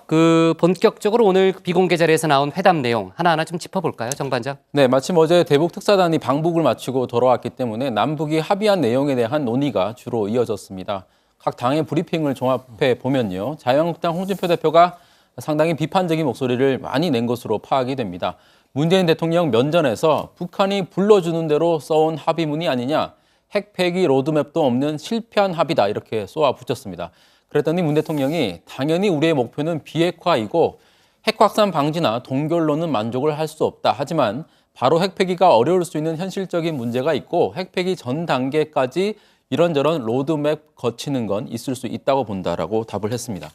본격적으로 오늘 비공개 자리에서 나온 회담 내용 하나하나 좀 짚어볼까요, 정 반장? 네, 마침 어제 대북 특사단이 방북을 마치고 돌아왔기 때문에 남북이 합의한 내용에 대한 논의가 주로 이어졌습니다. 각 당의 브리핑을 종합해 보면요, 자유한국당 홍준표 대표가 상당히 비판적인 목소리를 많이 낸 것으로 파악이 됩니다. 문재인 대통령 면전에서 북한이 불러주는 대로 써온 합의문이 아니냐, 핵 폐기 로드맵도 없는 실패한 합의다 이렇게 쏘아 붙였습니다. 그랬더니 문 대통령이 당연히 우리의 목표는 비핵화이고 핵 확산 방지나 동결로는 만족을 할 수 없다. 하지만 바로 핵 폐기가 어려울 수 있는 현실적인 문제가 있고 핵 폐기 전 단계까지 이런저런 로드맵 거치는 건 있을 수 있다고 본다라고 답을 했습니다.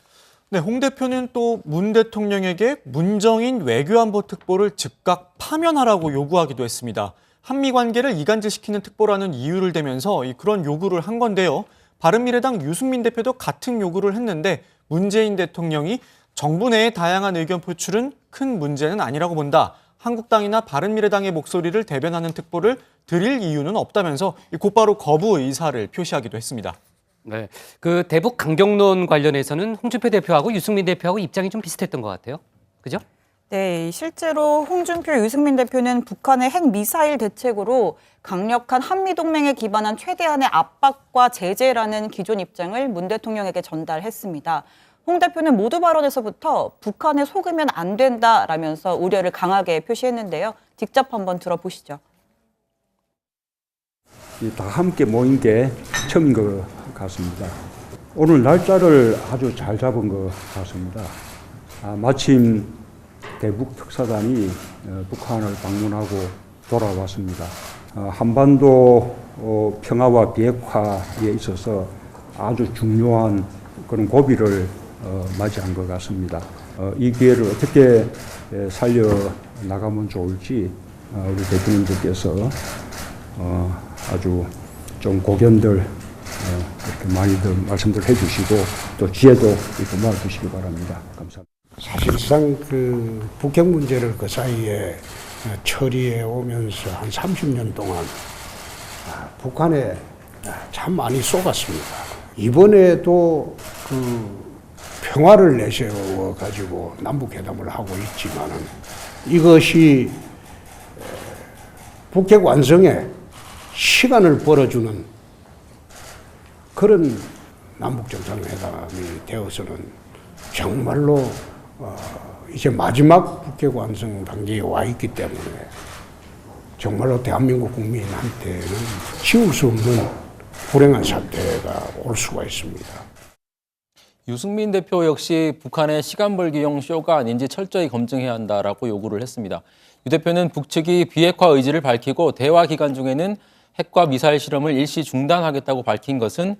네, 홍 대표는 또 문 대통령에게 문정인 외교안보 특보를 즉각 파면하라고 요구하기도 했습니다. 한미 관계를 이간질시키는 특보라는 이유를 대면서 그런 요구를 한 건데요. 바른미래당 유승민 대표도 같은 요구를 했는데 문재인 대통령이 정부 내의 다양한 의견 표출은 큰 문제는 아니라고 본다. 한국당이나 바른미래당의 목소리를 대변하는 특보를 드릴 이유는 없다면서 곧바로 거부 의사를 표시하기도 했습니다. 네, 대북 강경론 관련해서는 홍준표 대표하고 유승민 대표하고 입장이 좀 비슷했던 것 같아요. 그죠? 네, 실제로 홍준표, 유승민 대표는 북한의 핵미사일 대책으로 강력한 한미동맹에 기반한 최대한의 압박과 제재라는 기존 입장을 문 대통령에게 전달했습니다. 홍 대표는 모두 발언에서부터 북한에 속으면 안 된다라면서 우려를 강하게 표시했는데요. 직접 한번 들어보시죠. 다 함께 모인 게 처음인 것 같습니다. 오늘 날짜를 아주 잘 잡은 것 같습니다. 마침 대북 특사단이 북한을 방문하고 돌아왔습니다. 한반도 평화와 비핵화에 있어서 아주 중요한 그런 고비를 맞이한 것 같습니다. 이 기회를 어떻게 살려 나가면 좋을지 우리 대표님들께서 아주 좀 고견들 이렇게 많이들 말씀들 해주시고 또 지혜도 이렇게 모아주시기 바랍니다. 감사합니다. 사실상 북핵 문제를 그 사이에 처리해 오면서 한 30년 동안 북한에 참 많이 쏘갔습니다. 이번에도 평화를 내세워 가지고 남북회담을 하고 있지만은 이것이 북핵 완성에 시간을 벌어주는 그런 남북 정상회담이 되어서는 정말로 이제 마지막 북핵 완성 단계에 와 있기 때문에 정말로 대한민국 국민한테는 지울 수 없는 불행한 사태가 올 수가 있습니다. 유승민 대표 역시 북한의 시간 벌기용 쇼가 아닌지 철저히 검증해야 한다라고 요구를 했습니다. 유 대표는 북측이 비핵화 의지를 밝히고 대화 기간 중에는 핵과 미사일 실험을 일시 중단하겠다고 밝힌 것은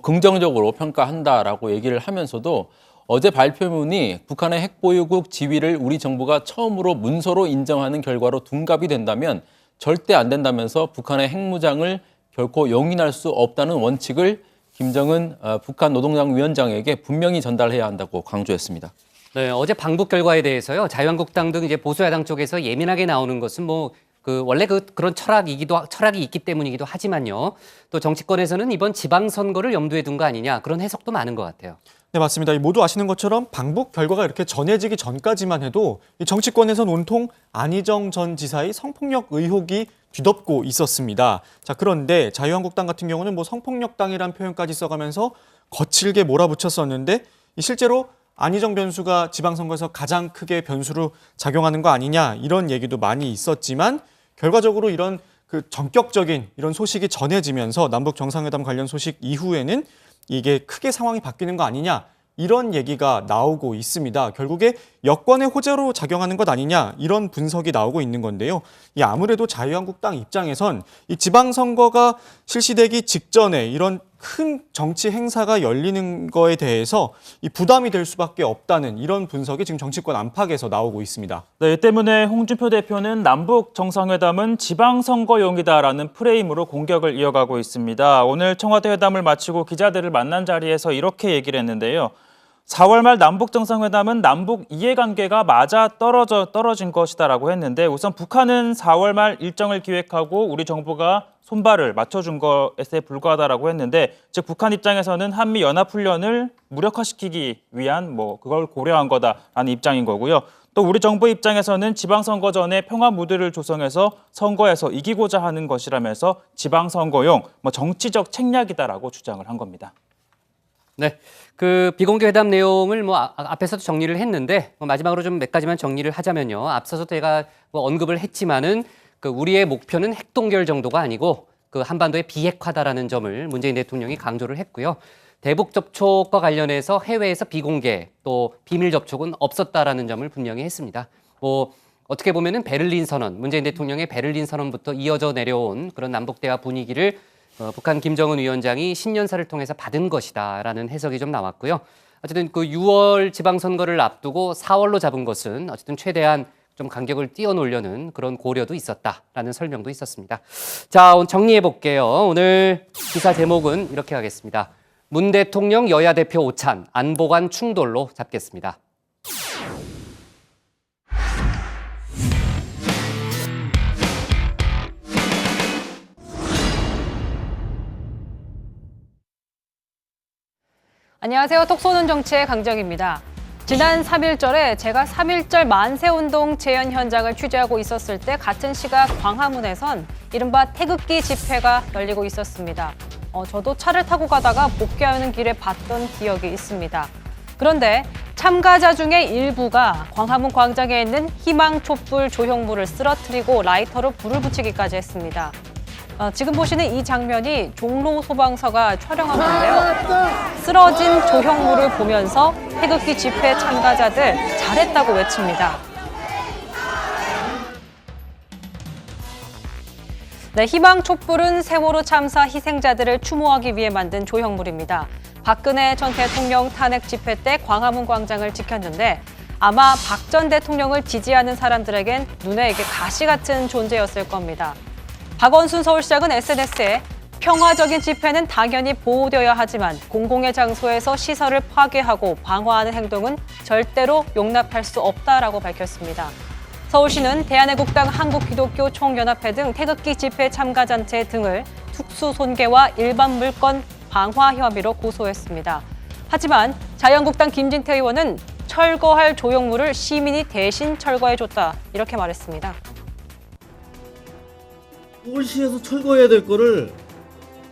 긍정적으로 평가한다라고 얘기를 하면서도 어제 발표문이 북한의 핵보유국 지위를 우리 정부가 처음으로 문서로 인정하는 결과로 둔갑이 된다면 절대 안 된다면서 북한의 핵무장을 결코 용인할 수 없다는 원칙을 김정은 북한 노동당 위원장에게 분명히 전달해야 한다고 강조했습니다. 네, 어제 방북 결과에 대해서요. 자유한국당 등 이제 보수야당 쪽에서 예민하게 나오는 것은 원래 그런 철학이 있기 때문이기도 하지만요. 또 정치권에서는 이번 지방선거를 염두에 둔 거 아니냐 그런 해석도 많은 것 같아요. 네, 맞습니다. 모두 아시는 것처럼 방북 결과가 이렇게 전해지기 전까지만 해도 이 정치권에선 온통 안희정 전 지사의 성폭력 의혹이 뒤덮고 있었습니다. 자, 그런데 자유한국당 같은 경우는 성폭력당이란 표현까지 써가면서 거칠게 몰아붙였었는데 실제로 안희정 변수가 지방선거에서 가장 크게 변수로 작용하는 거 아니냐 이런 얘기도 많이 있었지만 결과적으로 이런 전격적인 이런 소식이 전해지면서 남북 정상회담 관련 소식 이후에는 이게 크게 상황이 바뀌는 거 아니냐 이런 얘기가 나오고 있습니다. 결국에 여권의 호재로 작용하는 것 아니냐 이런 분석이 나오고 있는 건데요. 아무래도 자유한국당 입장에선 이 지방선거가 실시되기 직전에 이런 큰 정치 행사가 열리는 거에 대해서 이 부담이 될 수밖에 없다는 이런 분석이 지금 정치권 안팎에서 나오고 있습니다. 네, 이 때문에 홍준표 대표는 남북 정상회담은 지방선거용이다라는 프레임으로 공격을 이어가고 있습니다. 오늘 청와대 회담을 마치고 기자들을 만난 자리에서 이렇게 얘기를 했는데요. 4월 말 남북 정상회담은 남북 이해관계가 맞아 떨어진 것이다라고 했는데 우선 북한은 4월 말 일정을 기획하고 우리 정부가 손발을 맞춰준 것에 불과하다라고 했는데, 즉 북한 입장에서는 한미 연합훈련을 무력화시키기 위한 그걸 고려한 거다라는 입장인 거고요. 또 우리 정부 입장에서는 지방선거 전에 평화 무드를 조성해서 선거에서 이기고자 하는 것이라면서 지방선거용 정치적 책략이다라고 주장을 한 겁니다. 네, 그 비공개 회담 내용을 앞에서도 정리를 했는데 마지막으로 좀 몇 가지만 정리를 하자면요. 앞서서 제가 언급을 했지만은 그 우리의 목표는 핵 동결 정도가 아니고 그 한반도의 비핵화다라는 점을 문재인 대통령이 강조를 했고요. 대북 접촉과 관련해서 해외에서 비공개 또 비밀 접촉은 없었다라는 점을 분명히 했습니다. 어떻게 보면은 베를린 선언, 문재인 대통령의 베를린 선언부터 이어져 내려온 그런 남북 대화 분위기를 북한 김정은 위원장이 신년사를 통해서 받은 것이다라는 해석이 좀 나왔고요. 어쨌든 그 6월 지방선거를 앞두고 4월로 잡은 것은 어쨌든 최대한 좀 간격을 띄워놓으려는 그런 고려도 있었다라는 설명도 있었습니다. 자, 오늘 정리해 볼게요. 오늘 기사 제목은 이렇게 하겠습니다. 문 대통령 여야 대표 오찬, 안보 간 충돌로 잡겠습니다. 안녕하세요. 톡 쏘는 정치의 강정입니다. 지난 3.1절에 제가 3.1절 만세운동 재현 현장을 취재하고 있었을 때 같은 시각 광화문에선 이른바 태극기 집회가 열리고 있었습니다. 저도 차를 타고 가다가 복귀하는 길에 봤던 기억이 있습니다. 그런데 참가자 중에 일부가 광화문 광장에 있는 희망 촛불 조형물을 쓰러뜨리고 라이터로 불을 붙이기까지 했습니다. 지금 보시는 이 장면이 종로 소방서가 촬영한 건데요. 쓰러진 조형물을 보면서 태극기 집회 참가자들 잘했다고 외칩니다. 네, 희망 촛불은 세월호 참사 희생자들을 추모하기 위해 만든 조형물입니다. 박근혜 전 대통령 탄핵 집회 때 광화문 광장을 지켰는데 아마 박 전 대통령을 지지하는 사람들에겐 눈에 이게 가시 같은 존재였을 겁니다. 박원순 서울시장은 SNS에 평화적인 집회는 당연히 보호되어야 하지만 공공의 장소에서 시설을 파괴하고 방화하는 행동은 절대로 용납할 수 없다라고 밝혔습니다. 서울시는 대한애국당 한국기독교 총연합회 등 태극기 집회 참가단체 등을 특수 손괴와 일반 물건 방화 혐의로 고소했습니다. 하지만 자유한국당 김진태 의원은 철거할 조형물을 시민이 대신 철거해줬다 이렇게 말했습니다. 서울시에서 철거해야 될 거를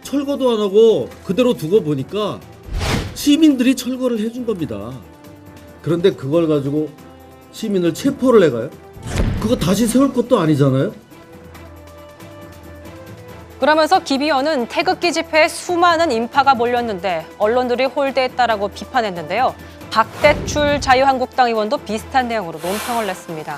철거도 안 하고 그대로 두고 보니까 시민들이 철거를 해준 겁니다. 그런데 그걸 가지고 시민을 체포를 해가요? 그거 다시 세울 것도 아니잖아요? 그러면서 김 의원은 태극기 집회에 수많은 인파가 몰렸는데 언론들이 홀대했다라고 비판했는데요. 박대출 자유한국당 의원도 비슷한 내용으로 논평을 냈습니다.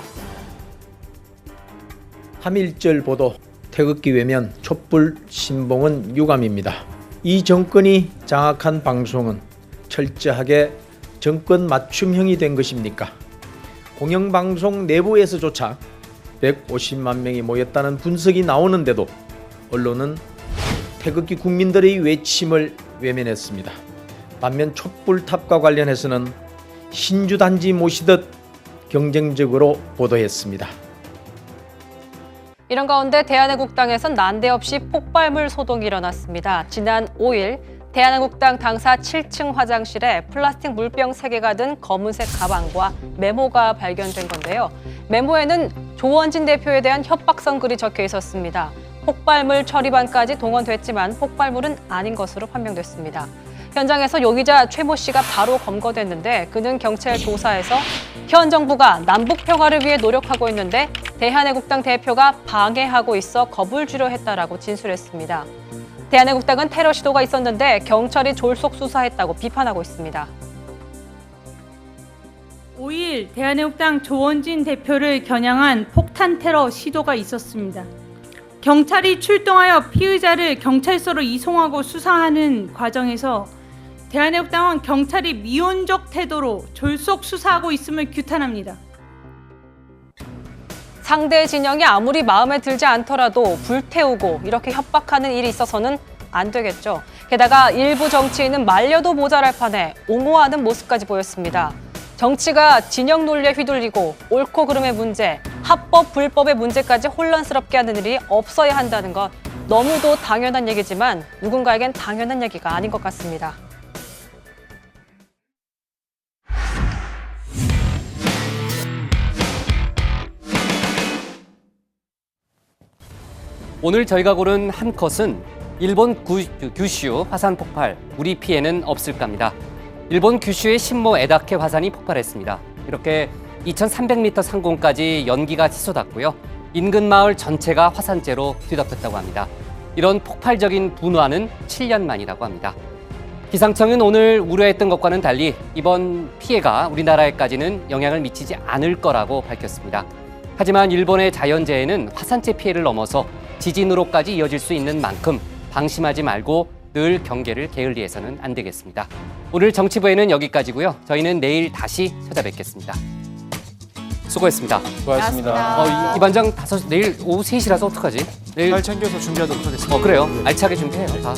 3.1절 보도 태극기 외면 촛불 신봉은 유감입니다. 이 정권이 장악한 방송은 철저하게 정권 맞춤형이 된 것입니까? 공영방송 내부에서조차 150만 명이 모였다는 분석이 나오는데도 언론은 태극기 국민들의 외침을 외면했습니다. 반면 촛불탑과 관련해서는 신주단지 모시듯 경쟁적으로 보도했습니다. 이런 가운데 대한애국당에선 난데없이 폭발물 소동이 일어났습니다. 지난 5일 대한애국당 당사 7층 화장실에 플라스틱 물병 3개가 든 검은색 가방과 메모가 발견된 건데요. 메모에는 조원진 대표에 대한 협박성 글이 적혀 있었습니다. 폭발물 처리반까지 동원됐지만 폭발물은 아닌 것으로 판명됐습니다. 현장에서 용의자 최모 씨가 바로 검거됐는데 그는 경찰 조사에서 현 정부가 남북 평화를 위해 노력하고 있는데 대한애국당 대표가 방해하고 있어 겁을 주려 했다라고 진술했습니다. 대한애국당은 테러 시도가 있었는데 경찰이 졸속 수사했다고 비판하고 있습니다. 5일 대한애국당 조원진 대표를 겨냥한 폭탄 테러 시도가 있었습니다. 경찰이 출동하여 피의자를 경찰서로 이송하고 수사하는 과정에서 대한애국당은 경찰이 미온적 태도로 졸속 수사하고 있음을 규탄합니다. 상대 진영이 아무리 마음에 들지 않더라도 불태우고 이렇게 협박하는 일이 있어서는 안 되겠죠. 게다가 일부 정치인은 말려도 모자랄 판에 옹호하는 모습까지 보였습니다. 정치가 진영 논리에 휘둘리고 옳고 그름의 문제, 합법, 불법의 문제까지 혼란스럽게 하는 일이 없어야 한다는 것 너무도 당연한 얘기지만 누군가에겐 당연한 얘기가 아닌 것 같습니다. 오늘 저희가 고른 한 컷은 일본 규슈 화산 폭발, 우리 피해는 없을까 합니다. 일본 규슈의 신모 에다케 화산이 폭발했습니다. 이렇게 2,300m 상공까지 연기가 치솟았고요. 인근 마을 전체가 화산재로 뒤덮였다고 합니다. 이런 폭발적인 분화는 7년 만이라고 합니다. 기상청은 오늘 우려했던 것과는 달리 이번 피해가 우리나라에까지는 영향을 미치지 않을 거라고 밝혔습니다. 하지만 일본의 자연재해는 화산재 피해를 넘어서 지진으로까지 이어질 수 있는 만큼 방심하지 말고 늘 경계를 게을리해서는 안 되겠습니다. 오늘 정치부에는 여기까지고요. 저희는 내일 다시 찾아뵙겠습니다. 수고했습니다. 수고하셨습니다. 이 반장 내일 오후 3시라서 어떡하지? 내일 잘 챙겨서 준비하도록 하겠습니다. 그래요. 알차게 준비해요. 다.